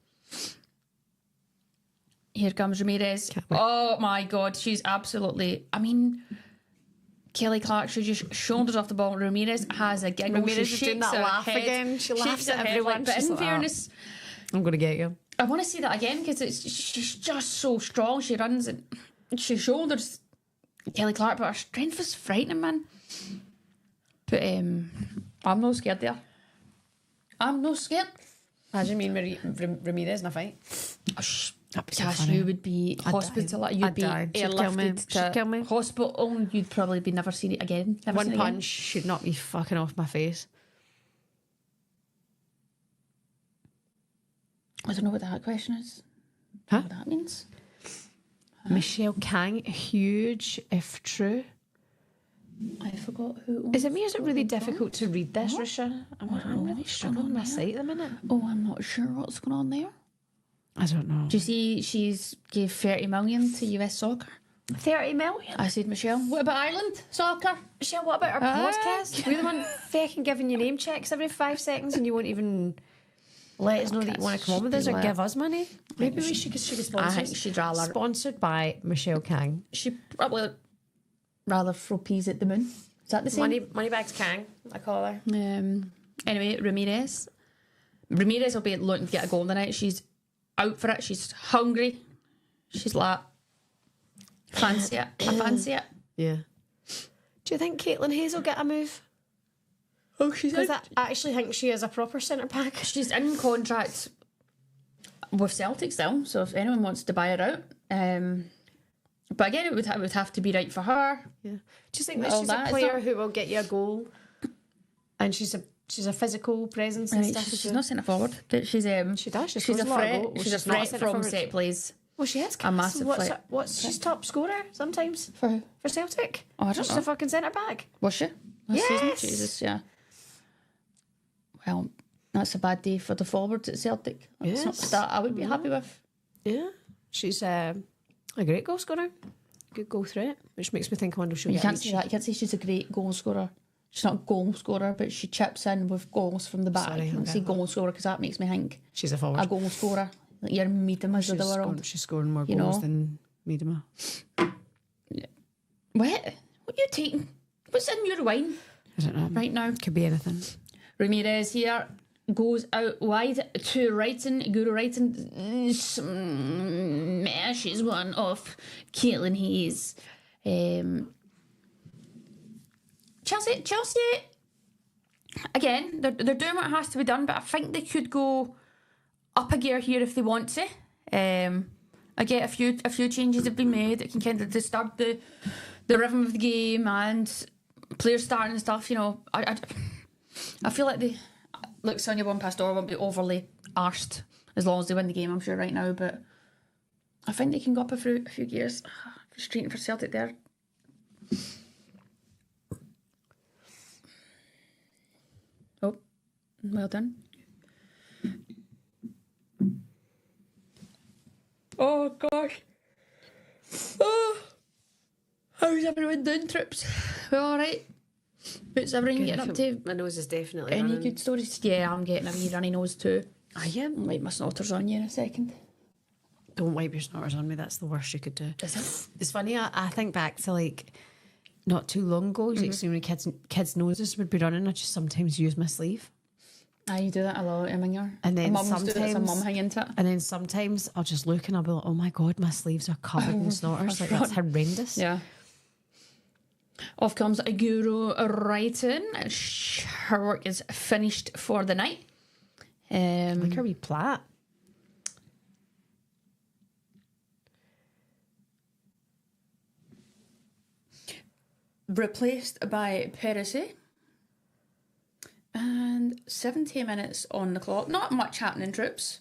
Here comes Ramirez. wait. Oh, my God. She's absolutely... I mean... Kelly Clark, she just shoulders off the ball. Ramirez has a giggle. Ramirez she is doing shakes that her laugh head, again. She laughs shakes at her head everyone. like, but She's in like, "Oh, fairness... I'm going to get you. I want to see that again because she's just so strong. She runs and she shoulders Kelly Clark, but her strength is frightening, man. But I'm not scared there. I'm not scared. Imagine me and Ramirez in a fight. Gosh, you would be hospital. You'd I'd be die. She'd kill me. airlifted She'd kill to me. hospital. And you'd probably be never seen it again. Never One seen it again. punch should knock me fucking off my face. I don't know what that question is. Huh? What that means. Michelle Kang, huge if true. I forgot who. Is it me or is it really difficult to read this, Risha? I'm really struggling with my sight at the minute. Oh, I'm not sure what's going on there. I don't know. Do you see she's gave 30 million to US soccer? 30 million? I said, Michelle, what about Ireland soccer? Michelle, what about our podcast? We're the one fucking giving you name checks every 5 seconds and you won't even let us know that you want to come on with us or give us money. Maybe we should get sponsored. I think she'd rather Sponsored by Michelle Kang. she probably rather throw peas at the moon. Is that the same? Moneybags Kang, I call her. Anyway, Ramirez will be looking to get a goal tonight. She's out for it. She's hungry. She's like, fancy it. I fancy it. Yeah. Do you think Caitlin Hayes will get a move? Oh, she's Because I actually think she is a proper centre back. She's in contract with Celtic still, so if anyone wants to buy her out, but again, it would have to be right for her. Yeah. Do you think that Well, she's that a is player not- who will get you a goal, and she's a physical presence and Right, stuff? she's not centre forward, but she's She does. She she's scores a a lot of threat. goals. She's a She's not a threat centre from forward. set plays. Well, she is. A massive threat. What's she's top scorer sometimes For who? for Celtic? Oh, I don't She's know. a fucking centre back. Was she? Last season? Yes. Jesus, yeah. Well, that's a bad day for the forwards at Celtic. That's not Yes. the start I would be happy with. Yeah, she's a great goal scorer. Good goal threat, which makes me think I wonder if she'll You get can't reach. say that. You can't say she's a great goal scorer. She's not a goal scorer, but she chips in with goals from the back. Sorry, I don't say goal scorer because that makes me think She's a forward. a goal scorer. Like you're Miedema's of the world. She's scoring more You goals know? than Miedema. What? What are you taking? What's in your wine I don't know. right now? Could be anything. Ramirez here goes out wide to Wrighton. Guru Wrighton smashes one off Caitlin Hayes. Chelsea, again, they're doing what has to be done, but I think they could go up a gear here if they want to. I get a few changes have been made that can kind of disturb the rhythm of the game and players starting and stuff. You know, I feel like they look Sonia One Pastor won't be overly arsed as long as they win the game. I'm sure right now, but I think they can go up a few gears. Frustrating for Celtic there. Oh, well done. Oh gosh. Oh, how's everyone doing, Trips? Well, all right. What's everyone getting up to? My nose is definitely Any running. good stories? Yeah, I'm getting a wee runny nose too. Are you? I'll wipe my snotters on you in a second. Don't wipe your snotters on me. That's the worst you could do. Is it? It's funny. I think back to like not too long ago. Like, when kids' noses would be running, I just sometimes use my sleeve. You do that a lot, Emma. And then Mum's do it, sometimes, so mum hang into it. and then sometimes I'll just look and I'll be like, "Oh my god, my sleeves are covered in snotters. Like that's horrendous." Yeah. Off comes a Guru Wrighton. Her work is finished for the night. Like a wee plait. Replaced by Perisic. And 70 minutes on the clock. Not much happening, Troops.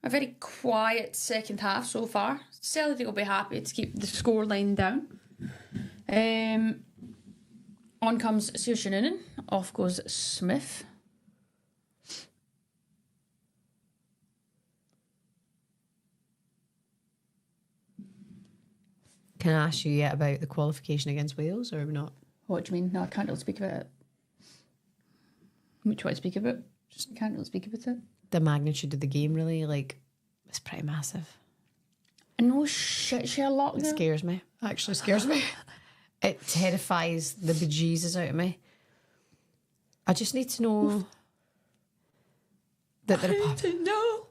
A very quiet second half so far. Celtic will be happy to keep the scoreline down. On comes Saoirse Noonan. Off goes Smith. Can I ask you yet about the qualification against Wales or not? What do you mean? No, I can't really speak about it. What do you want to speak about? Just can't really speak about it. The magnitude of the game, really, like, it's pretty massive. I know shit, Sherlock. It scares me. Actually scares me. It terrifies the bejesus out of me. I just need to know that they're know.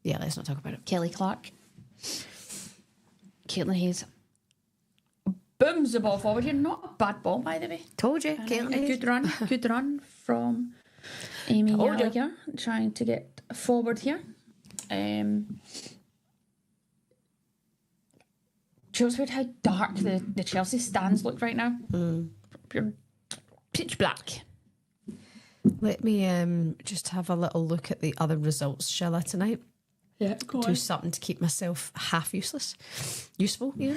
Yeah, let's not talk about it. Kelly Clark. Caitlin Hayes. Booms the ball forward here. Not a bad ball, by the way. Told you, A Caitlin. good run from Amy Told you. Gallagher, trying to get forward here. Shows weird how dark the Chelsea stands look right now. Pure pitch black. Let me just have a little look at the other results, shall I, tonight? Yeah, go Do something to keep myself half useful. Yeah.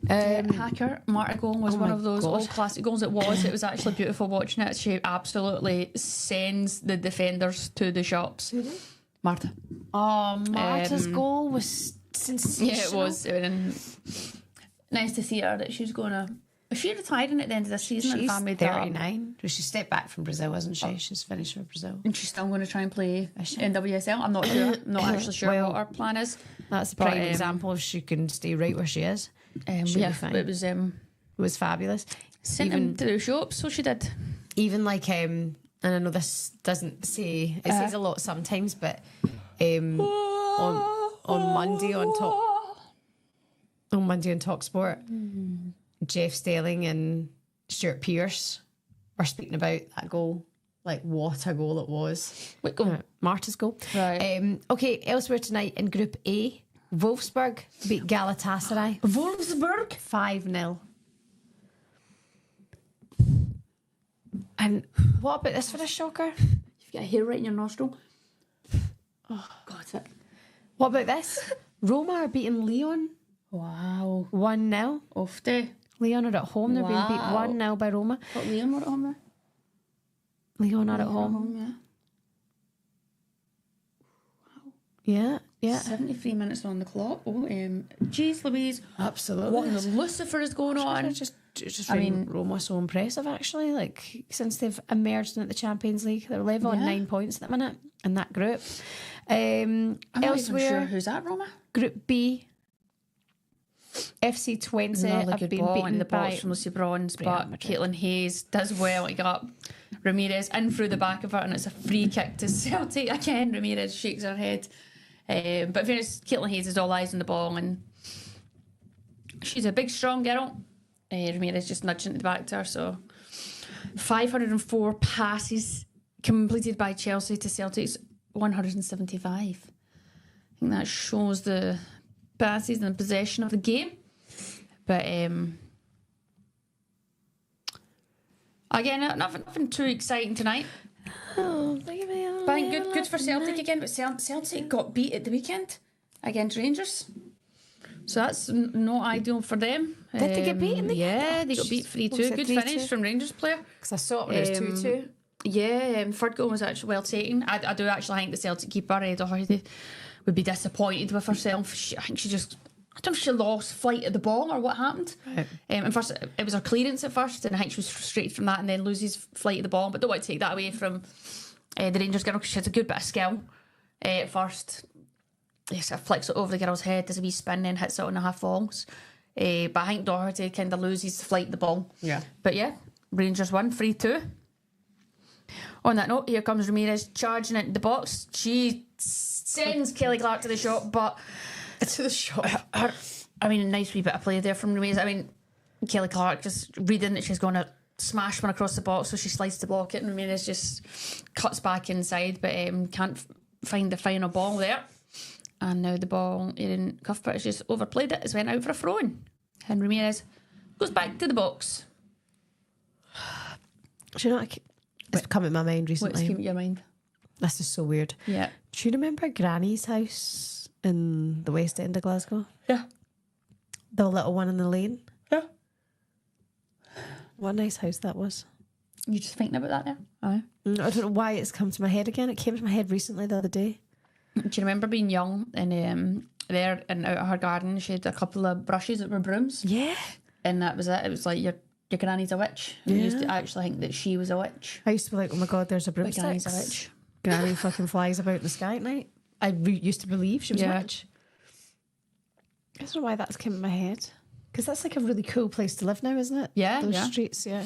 Hacker Marta goal was Oh one my of those God. old classic goals. It was actually beautiful watching it. She absolutely sends the defenders to the shops. Marta. Oh, Marta's goal was sensational. Yeah, it was. Nice to see her that she's going to. Is she retiring at the end of the season? She's and made that up? 39. Well, she stepped back from Brazil, hasn't she? She's finished with Brazil. And she's still going to try and play she? in WSL. I'm not sure. I'm not actually sure Well, what her plan is. That's a But, prime example if she can stay right where she is. She'll Yeah, be fine. it was It was fabulous. sent him to the shops, so she did. Even like, and I know this doesn't say, it says a lot sometimes, but on Monday on Talk Sport, Jeff Stelling and Stuart Pearce were speaking about that goal. Like, what a goal it was. What goal? Marta's goal. Right. Okay, elsewhere tonight in Group A, Wolfsburg beat Galatasaray Wolfsburg? 5-0. And what about this for a shocker? You've got a hair right in your nostril. Oh, God. What about this? Roma are beating Lyon Wow. 1-0. Off day. Lyon are at home. They're being beat Wow. 1-0 by Roma. Got Leon at home there? Lyon are at home. Yeah. Yeah. 73 minutes on the clock. Oh, geez, Louise. Absolutely. What in the Lucifer is going on? Just I mean, Roma so impressive actually. Like since they've emerged into the Champions League, they're level on 9 points at the minute in that group. I'm not Elsewhere, even sure who's that, Roma. Group B, FC Twente Another have good been ball in beaten the by box from Lucy Bronze, Real but Madrid. Caitlin Hayes does well to get up. Ramirez in through the back of it, and it's a free kick to Celtic again. Ramirez shakes her head, but in fairness, Caitlin Hayes is all eyes on the ball, and she's a big, strong girl. Ramirez just nudging it back to her, so 504 passes completed by Chelsea to Celtic's 175. I think that shows the passes and the possession of the game. But again, nothing too exciting tonight. Oh, look at me. But I think good for Celtic again. But Celtic got beat at the weekend against Rangers. So that's not ideal for them. Did they get beat in the Yeah, they got beat 3-2. Good finish from Rangers player. Because I saw it when it was 2-2. Yeah, third goal was actually well taken. I do actually think the Celtic keeper, Doherty, would be disappointed with herself. I think she just... I don't know if she lost flight of the ball or what happened. Right. And first, it was her clearance at first, and I think she was frustrated from that and then loses flight of the ball. But don't want to take that away from the Rangers girl because she has a good bit of skill at first. Yes, it flicks it over the girl's head, does a wee spin, then hits it on the half vols. But I think Doherty kind of loses flight of the ball. Yeah. But yeah, Rangers won 3-2. On that note, here comes Ramirez charging into the box. She sends Kelly Clark to the shot, but... To the shot. I mean, a nice wee bit of play there from Ramirez. I mean, Kelly Clark just reading that she's going to smash one across the box, so she slides to block it, and Ramirez just cuts back inside, but can't find the final ball there. And now the ball in Cuthbert just overplayed it. It's went out for a throw-in. And Ramirez goes back to the box. Do you know what? It's come in my mind What's recently. came to your mind? This is so weird. Yeah. Do you remember Granny's house in the West End of Glasgow? Yeah. The little one in the lane? Yeah. What a nice house that was. You just thinking about that now? Aye. I don't know why it's come to my head again. It came to my head recently the other day. Do you remember being young and there and out of her garden she had a couple of brushes that were brooms? Yeah. And that was it. It was like your granny's a witch. I used to actually think that she was a witch. I used to be like, oh my God, there's a But broomstick. granny's a witch. Granny fucking flies about in the sky at night. I used to believe she was a witch. I don't know why that's came in my head. Because that's like a really cool place to live now, isn't it? Yeah, Those yeah. streets, yeah.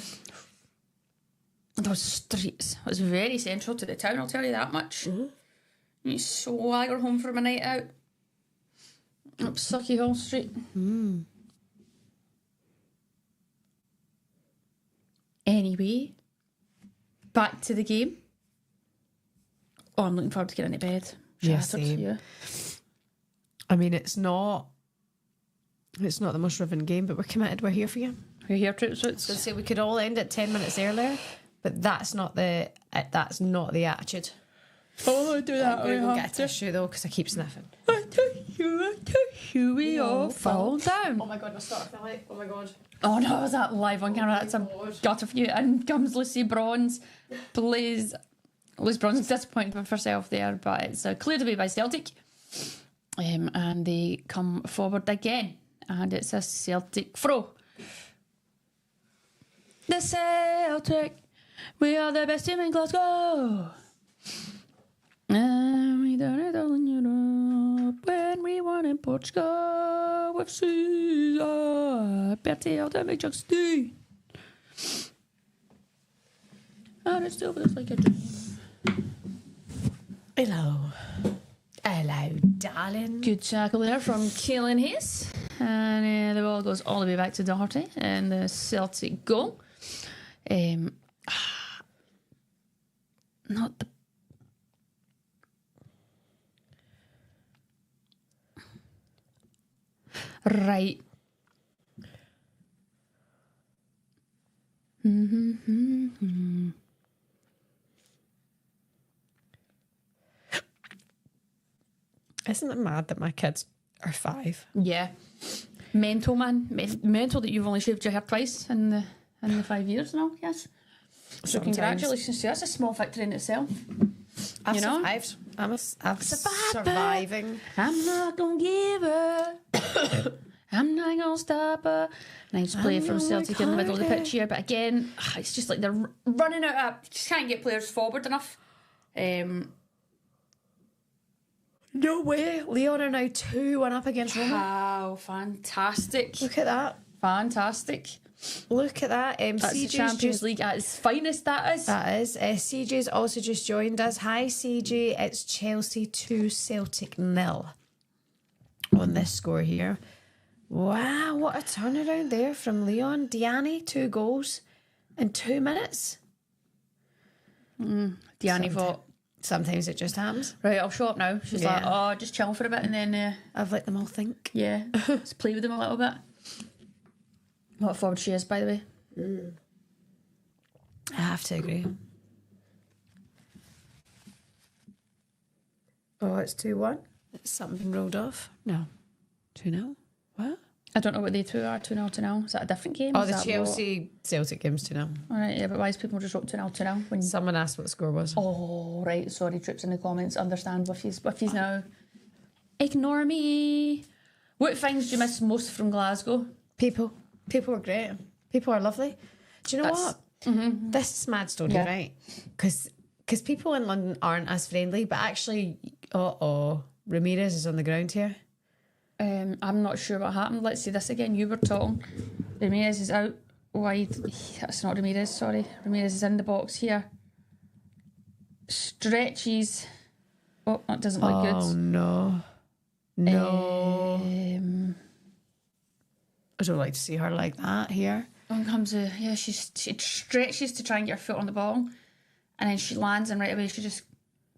Those streets. It was very central to the town, I'll tell you that much. You swagger home from a night out. Up Sucky Hall Street. Anyway, back to the game. Oh, I'm looking forward to getting to bed. Yeah, Shattered, same. yeah. I mean, it's not the most riveting game, but we're committed. We're here for you. We're here to suits. So say we could all end it 10 minutes earlier, but that's not the attitude. Oh, I do that. I'm going to go get a tissue though, because I keep sniffing. We all fall down. Oh my God, my starter fell out. Oh my God. Oh no, was that live on camera? That's a gutter for you. In comes Lucy Bronze. Liz Bronze is disappointed with herself there, but it's cleared away by Celtic. And they come forward again. And it's a Celtic throw. The Celtic, we are the best team in Glasgow. And we done it all in Europe when we won in Portugal with Caesar. Bertie out of Juxty. And it's still feels like a dream. Hello, darling. Good tackle there from Kaelin Hayes. And the ball goes all the way back to Doherty and the Celtic goal. Not the... Right. Isn't it mad that my kids are 5? Yeah. Mental, man. Mental that you've only shaved your hair twice in the 5 years now, yes. So Sometimes. congratulations to you. That's a small victory in itself. I've You know? survived. I'm surviving. I'm not gonna give her. I'm not gonna stop her. Nice play from Celtic in the middle of the pitch here, but again, it's just like they're running out of. Just can't get players forward enough. No way. Leon are now 2-1 up against Roma. Wow, fantastic! Look at that. Fantastic. Look at that. That's the CJ's Champions League at its finest. That is. That is. CJ's also just joined us. Hi, CJ. It's Chelsea 2, Celtic 0 on this score here. Wow, what a turnaround there from Leon. Diani, 2 goals. In 2 minutes? Diane thought, Sometimes it just happens. right, I'll show up now. She's like, oh, just chill for a bit and then, I've let them all think. yeah, let's play with them a little bit. What a forward she is, by the way. I have to agree. Oh, it's 2-1. It's something been rolled off. No. 2-0. What? I don't know what they two are, 2-0, 2-0. Is that a different game? Oh, Is the that Chelsea Celtic game's 2-0. All right, yeah, but why is people just wrote 2-0, 2-0? When... Someone asked what the score was. Oh, right, sorry, troops in the comments. Understand with you now. Ignore me. What things do you miss most from Glasgow? People are great. People are lovely. Do you know what? This is mad story, right? Because people in London aren't as friendly, but actually, Ramirez is on the ground here. I'm not sure what happened. Let's see this again. You were talking. Ramirez is out wide. That's not Ramirez, sorry. Ramirez is in the box here. Stretches. Oh, that doesn't look good. Oh, no. No. I don't like to see her like that here. On comes she stretches to try and get her foot on the ball, and then she lands, and right away she just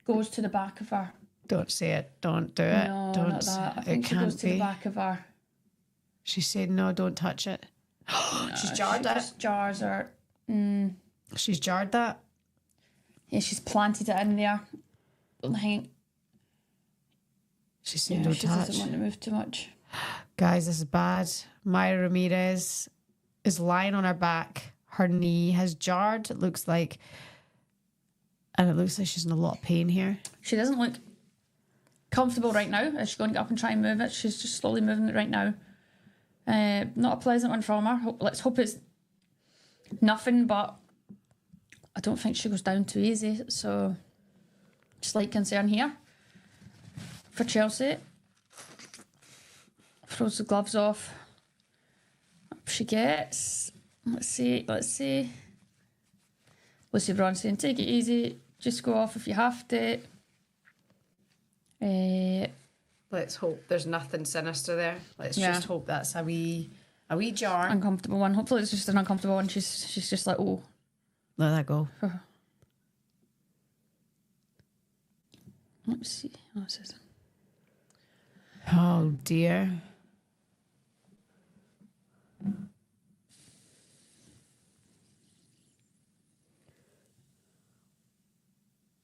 goes to the back of her. Don't say it. Don't do it. No, Don't. not that. I think it she can't goes to be. the back of her. She said, no, don't touch it. She's jarred She it. just jars her. She's jarred that. Yeah, she's planted it in there. I think She's saying she don't touch. doesn't want to move too much. Guys, this is bad. Myra Ramirez is lying on her back. Her knee has jarred, it looks like. And it looks like she's in a lot of pain here. She doesn't look comfortable right now. Is she going to get up and try and move it? She's just slowly moving it right now. Not a pleasant one from her. Let's hope it's nothing, but I don't think she goes down too easy. So, slight concern here for Chelsea. Throws the gloves off. Up she gets. Let's see. Lucy Bronson, take it easy. Just go off if you have to. Let's hope there's nothing sinister there. Let's Yeah. just hope that's a wee jar. Uncomfortable one. Hopefully it's just an uncomfortable one. She's just like, oh. Let that go. Let's see. Oh, it says. Oh dear.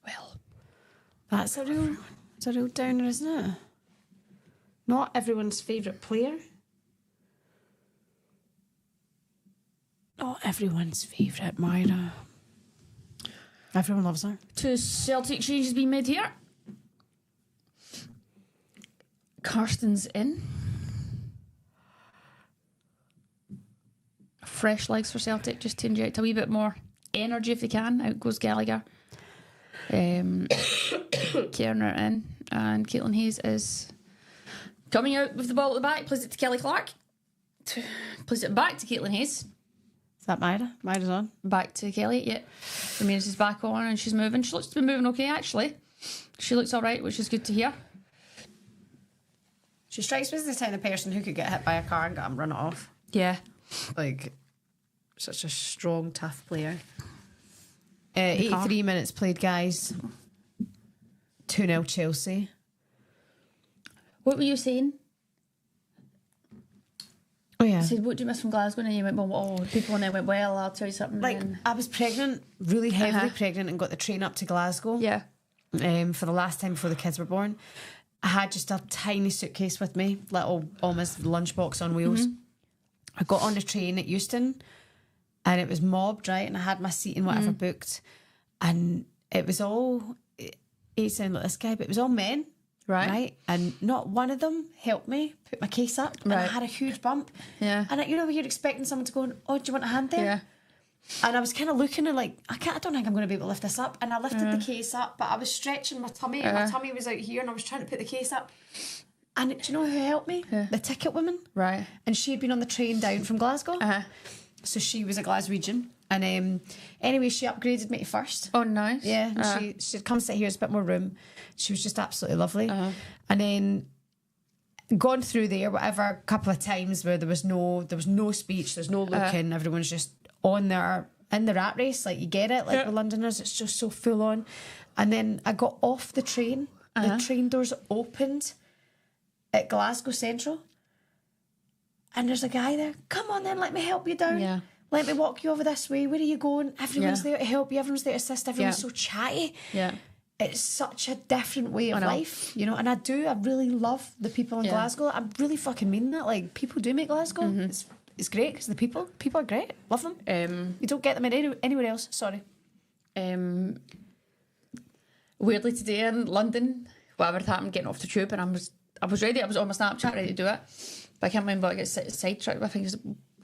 Well, It's a real downer, isn't it? Not everyone's favourite player. Not everyone's favourite, Myra. Everyone loves her. 2 Celtic changes being made here. Karsten's in. Fresh legs for Celtic, just to inject a wee bit more energy if they can. Out goes Gallagher. Kerner in, and Caitlin Hayes is coming out with the ball at the back. Plays it to Kelly Clark. Plays it back to Caitlin Hayes. Is that Myra? Myra's on. Back to Kelly. Yeah, Ramirez is back on and she's moving. She looks to be moving okay actually. She looks all right, which is good to hear. She strikes me as the kind of person who could get hit by a car and get him run it off. Yeah. Like, such a strong, tough player. 83 minutes played, guys. 2-0 Chelsea. What were you saying? Oh, yeah. I said, what do you miss from Glasgow? And you went, well, people, and then went, well, I'll tell you something. Like, and I was pregnant, really heavily pregnant, and got the train up to Glasgow. yeah. For the last time before the kids were born. I had just a tiny suitcase with me, little almost lunchbox on wheels. I got on the train at Euston and it was mobbed, right? And I had my seat and whatever booked. And it was all, it sounded like this guy, but it was all men. Right. And not one of them helped me put my case up. And I had a huge bump. Yeah. And you know, you're expecting someone to go, oh, do you want a hand there? Yeah. And I was kind of looking and like, I don't think I'm going to be able to lift this up. And I lifted the case up, but I was stretching my tummy. And my tummy was out here and I was trying to put the case up. And do you know who helped me? The ticket woman. Right. And she had been on the train down from Glasgow. So she was a Glaswegian. And anyway, she upgraded me to first. Oh, nice. Yeah. And she'd come sit here, there's a bit more room. She was just absolutely lovely. And then gone through there, whatever, a couple of times where there was no speech, there's no looking, everyone's just on their in the rat race, like you get it, like the Londoners, it's just so full on. And then I got off the train, the train doors opened at Glasgow Central, and there's a guy there. Come on then, let me help you down. Yeah. Let me walk you over this way. Where are you going? Everyone's there to help you. Everyone's there to assist. Everyone's so chatty. Yeah. It's such a different way of life, you know. And I really love the people in Glasgow. I really fucking mean that. Like, people do make Glasgow. It's great because the people are great. Love them. You don't get them anywhere else. Sorry. Weirdly today in London, whatever happened, getting off the tube, and I was ready. I was on my Snapchat ready to do it, but I can't remember. I get sidetracked. I think it's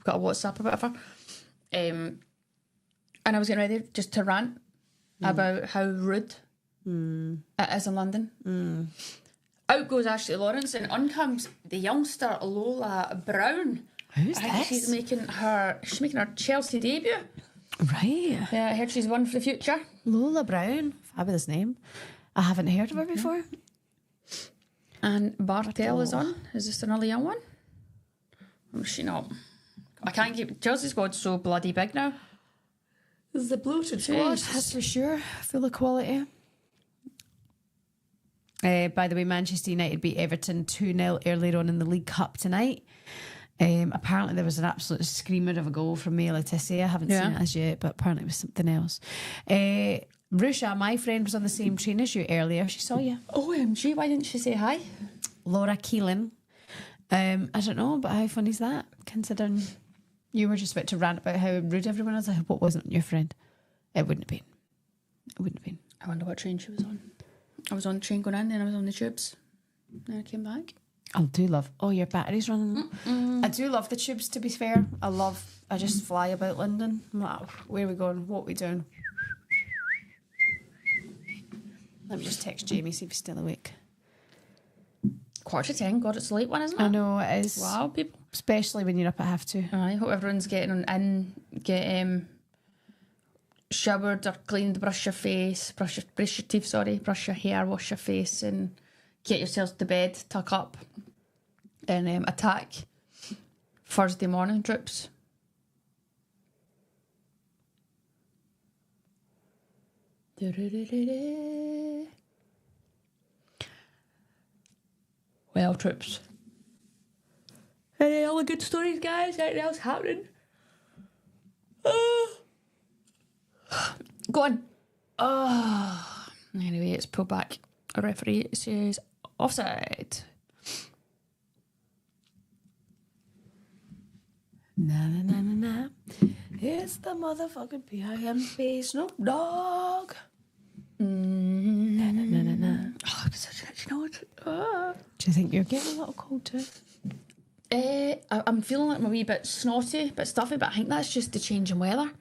got a WhatsApp or whatever. And I was getting ready just to rant about how rude it is in London. Out goes Ashley Lawrence, and on comes the youngster Lola Brown. Who's I think this? she's making her Chelsea debut. Right. Yeah, I heard she's one for the future. Lola Brown. Fabulous name. I haven't heard of her before. And Bartel is on. Is this another young one? Or is she not? I can't keep... Chelsea's squad's so bloody big now. This is the bloated squad, that's for sure. Full of quality. By the way, Manchester United beat Everton 2-0 earlier on in the League Cup tonight. Apparently there was an absolute screamer of a goal from Mia Letizia. I haven't seen it as yet, but apparently it was something else. Rusha, my friend, was on the same train as you earlier. She saw you. OMG, why didn't she say hi? Laura Keelan. I don't know, but how funny is that? Considering you were just about to rant about how rude everyone is. I hope it wasn't your friend. It wouldn't have been. It wouldn't have been. I wonder what train she was on. I was on the train going in, then I was on the tubes. Then I came back. I do love... Oh, your battery's running. I do love the tubes, to be fair. I just fly about London. I'm like, where are we going? What are we doing? Let me just text Jamie, see if he's still awake. 10:15. God, it's a late one, isn't it? I know, it is. Wow, people. Especially when you're up at 2:30. I hope everyone's getting in, get showered or cleaned, brush your face, brush your teeth, brush your hair, wash your face, and get yourselves to bed, tuck up, and attack Thursday morning trips. Well, troops. Any other good stories, guys? Anything else happening? Go on. Anyway, it's pulled back. A referee says offside. Na na na na na. It's the motherfucking P.I.M.P. Snoop Dogg. Na na na na na. Oh, I'm such a rich note. Do you think you're getting a little cold too? I'm feeling like I'm a wee bit snotty, bit stuffy, but I think that's just the change in weather.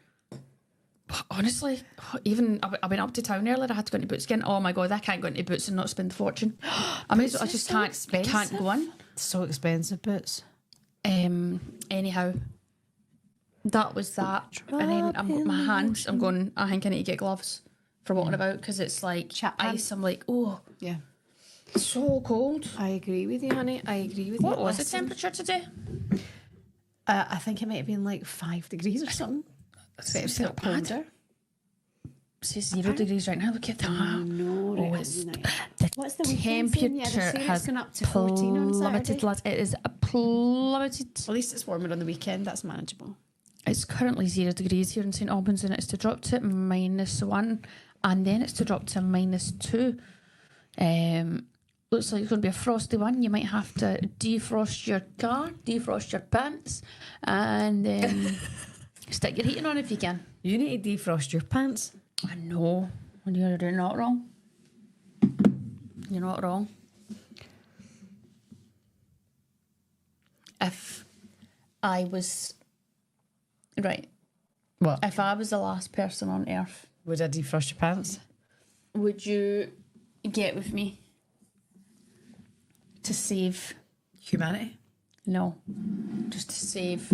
But honestly, even I went up to town earlier. I had to go into Bootskin. Oh my god, I can't go into Boots and not spend a fortune. I just can't go in. It's so expensive, Boots. Anyhow, that was that. And then I've got my hands. I'm going. I think I need to get gloves for walking about because it's like ice. I'm like, oh Yeah. so cold. I agree with you, honey. I agree with you. What was the Listen, temperature today? I think it might have been like 5 degrees or something. But it felt colder. It says 0 degrees right now. Look at that. No, Oh, it's What's the the weekend saying? Yeah, they're temperature saying has it's going up to 14 on plummeted. Saturday. Lads. It is plummeted. At least it's warmer on the weekend. That's manageable. It's currently 0 degrees here in St Albans, and it's to drop to -1, and then it's to drop to -2. Looks like it's going to be a frosty one. You might have to defrost your car, defrost your pants, and stick your heating on if you can. You need to defrost your pants. I know. You're not wrong. You're not wrong. If I was... Right. What? If I was the last person on earth, Would I defrost your pants? would you get with me to save... Humanity? No. Just to save...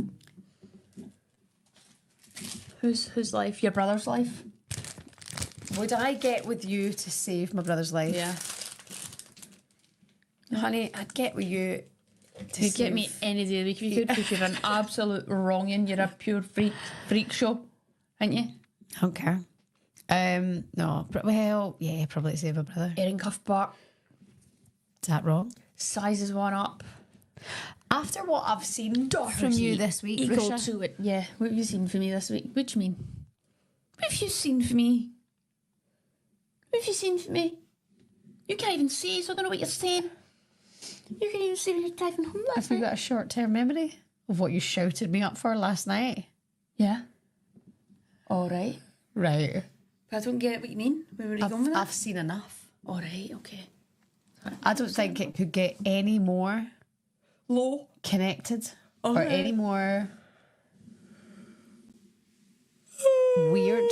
Whose life? Your brother's life? Would I get with you to save my brother's life? Yeah. Honey, I'd get with you to You'd get me any day of the week if you could, because you're an absolute wrongin'. You're a pure freak show. Ain't you? I don't care. No, well, yeah, probably save a brother. Erin Cuthbert. Is that wrong? Sizes one up. After what I've seen from you this week, Equal Risha, to it. Yeah. What have you seen for me this week? What do you mean? What have you seen for me? What have you seen for me? You can't even see, so I don't know what you're saying. You can even see when you're driving home last have you night. got a short-term memory of what you shouted me up for last night? Yeah. All right. Right. But I don't get what you mean. Where were you going with that? I've seen enough. All right. Okay. I don't think it could get any more Low. connected or Alright. any more weird.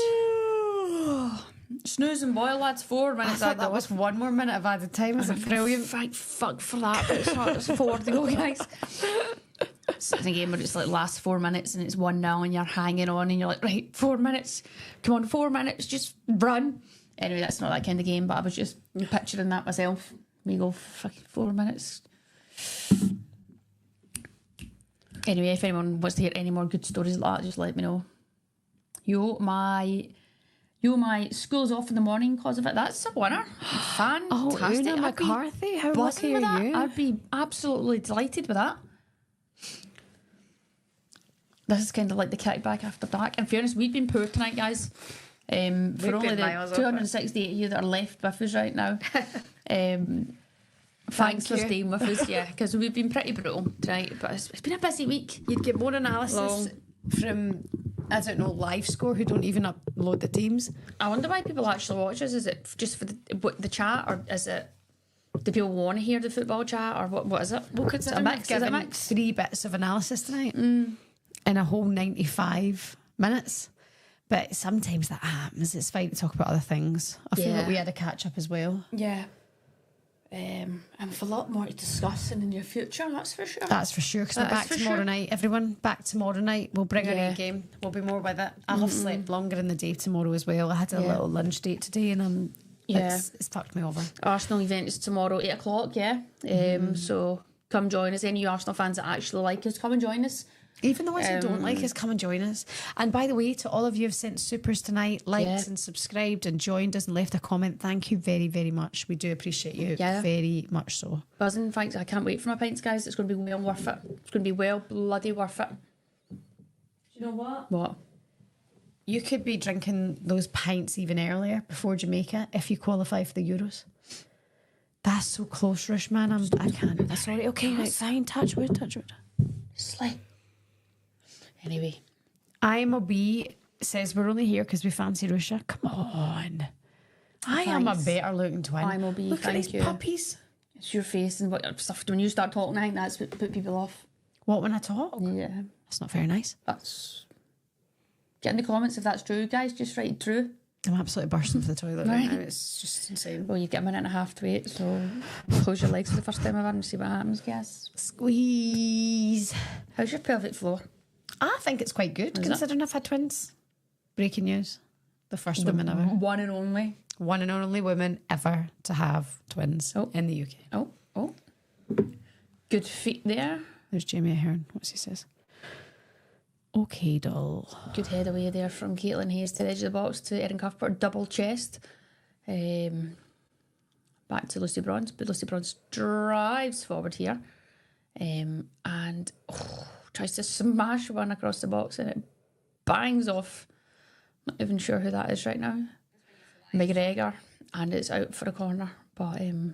Snooze and boil, lads. 4 I minutes. thought that was one more minute of added time. Is it brilliant? Thank fuck for that. But it's 4 to go, guys. It's a game where it's like last 4 minutes and it's 1-0 and you're hanging on and you're like, right, 4 minutes. Come on, 4 minutes, just run. Anyway, that's not that kind of game, but I was just picturing that myself. We go fucking 4 minutes. Anyway, if anyone wants to hear any more good stories like that, just let me know. My school's off in the morning because of it. That's a winner. Fantastic. Oh, Una I'd be McCarthy, how buzzing lucky with are that. you? I'd be absolutely delighted with that. This is kind of like the kickback after dark. In fairness, we've been poor tonight, guys. For only been the miles off 268 of you that are left with us right now. Thanks for you. staying with us, yeah, because we've been pretty brutal tonight, but it's been a busy week. You'd get more analysis Long. from, I don't know, live score who don't even upload the teams. I wonder why people actually watch us. Is it just for the chat, or is it, do people want to hear the football chat, or what is it? Well, Is it a considering mix? we've Is it a given mix? 3 bits of analysis tonight in a whole 95 minutes. But sometimes that happens. It's fine to talk about other things. I feel Yeah. like we had a catch up as well. Yeah. And with a lot more to discuss in the near future, that's for sure. That's for sure, because we're That is back for tomorrow sure. night. Everyone, back tomorrow night. We'll bring our Yeah. A game. We'll be more with it. I'll have slept longer in the day tomorrow as well. I had a little lunch date today and Yeah. it's fucked me over. Arsenal event is tomorrow, 8 o'clock, yeah. So come join us. Any Arsenal fans that actually like us, come and join us. Even the ones who don't like us, come and join us. And by the way, to all of you who've sent supers tonight, liked Yeah. and subscribed and joined us and left a comment, thank you very, very much. We do appreciate you Yeah. very much so. Buzzing, thanks. I can't wait for my pints, guys. It's going to be well worth it. It's going to be well bloody worth it. You know what? What? You could be drinking those pints even earlier before Jamaica if you qualify for the Euros. That's so close, Rush, man. I can't. That's sorry. Okay, right, fine. Touch wood, touch wood. Slay. Anyway. IMOB says we're only here because we fancy Russia. Come on. I am a Thanks. better looking twin. IMOB, Look at thank these you. puppies. It's your face and what stuff. When you start talking, I think that's what put people off. What, when I talk? Yeah. That's not very nice. That's... Get in the comments if that's true, guys. Just write true. I'm absolutely bursting for the toilet right Right. now. It's just insane. Well, you've got a minute and a half to wait, so close your legs for the first time ever and see what happens, guys. Squeeze. How's your pelvic floor? I think it's quite good considering I've had twins. Breaking news. The first woman ever. One and only. One and only woman ever to have twins in the UK. Oh. Good feet there. There's Jamie Ahern. What's he says? Okay, doll. Good head away there from Caitlin Hayes to the edge of the box to Erin Cuthbert, double chest. Back to Lucy Bronze, but Lucy Bronze drives forward here and tries to smash one across the box and it bangs off. Not even sure who that is right now. McGregor, and it's out for a corner, but see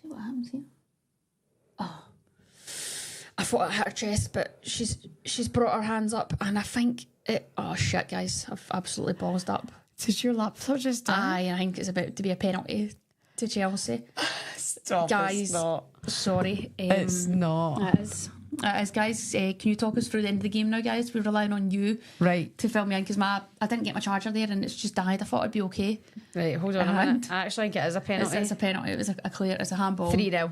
what happens here. I thought it hit her chest, but she's brought her hands up, and I think it. Oh shit, guys! I've absolutely ballsed up. Did your laptop just die? I think it's about to be a penalty to Chelsea. Stop, Guys, it's not. Sorry, It's not. It is. It is, guys. Can you talk us through the end of the game now, guys? We're relying on you Right. to fill me in because I didn't get my charger there, and it's just died. I thought it'd be okay. Right, hold on a And- minute. I actually think it is a penalty. It's a penalty. It was a clear. It's a handball. 3-0.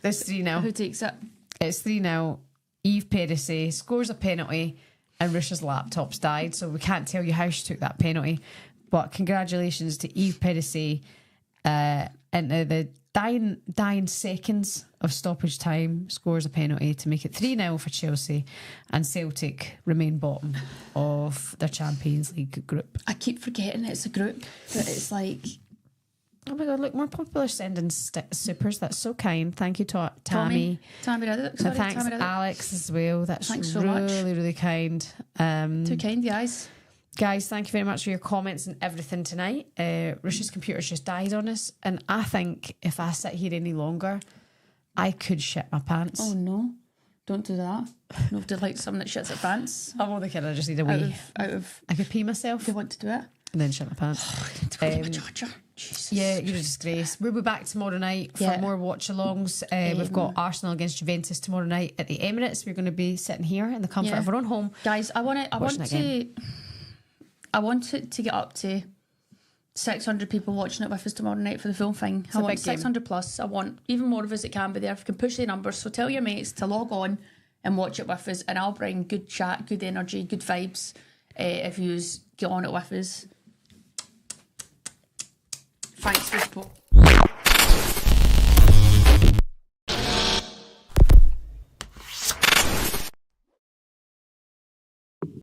There's 3-0. Who takes it? It's 3-0. Eve Perisset scores a penalty and Risha's laptop's died, so we can't tell you how she took that penalty. But congratulations to Eve Perisset into the dying seconds of stoppage time, scores a penalty to make it 3-0 for Chelsea, and Celtic remain bottom of their Champions League group. I keep forgetting it's a group, but it's like... Oh my God, look, more people are sending supers. That's so kind. Thank you to Tammy. Tammy Reddick. And thanks Alex as well. That's Thanks so really, much. really kind. Too kind, guys. Guys, thank you very much for your comments and everything tonight. Russia's computer's just died on us, and I think if I sit here any longer, I could shit my pants. Oh no, don't do that. Nobody likes someone that shits their pants. I'm only kidding, I just need a wee. Out of I could pee myself if you want to do it. and then shit my pants. Jesus. Yeah, you're a disgrace. We'll be back tomorrow night for more watch-alongs. We've got Arsenal against Juventus tomorrow night at the Emirates. We're going to be sitting here in the comfort of our own home. Guys, I want it to get up to 600 people watching it with us tomorrow night for the full thing. I want 600 plus. I want even more of us that can be there. If we can push the numbers, so tell your mates to log on and watch it with us, and I'll bring good chat, good energy, good vibes if you get on it with us. Thanks for support.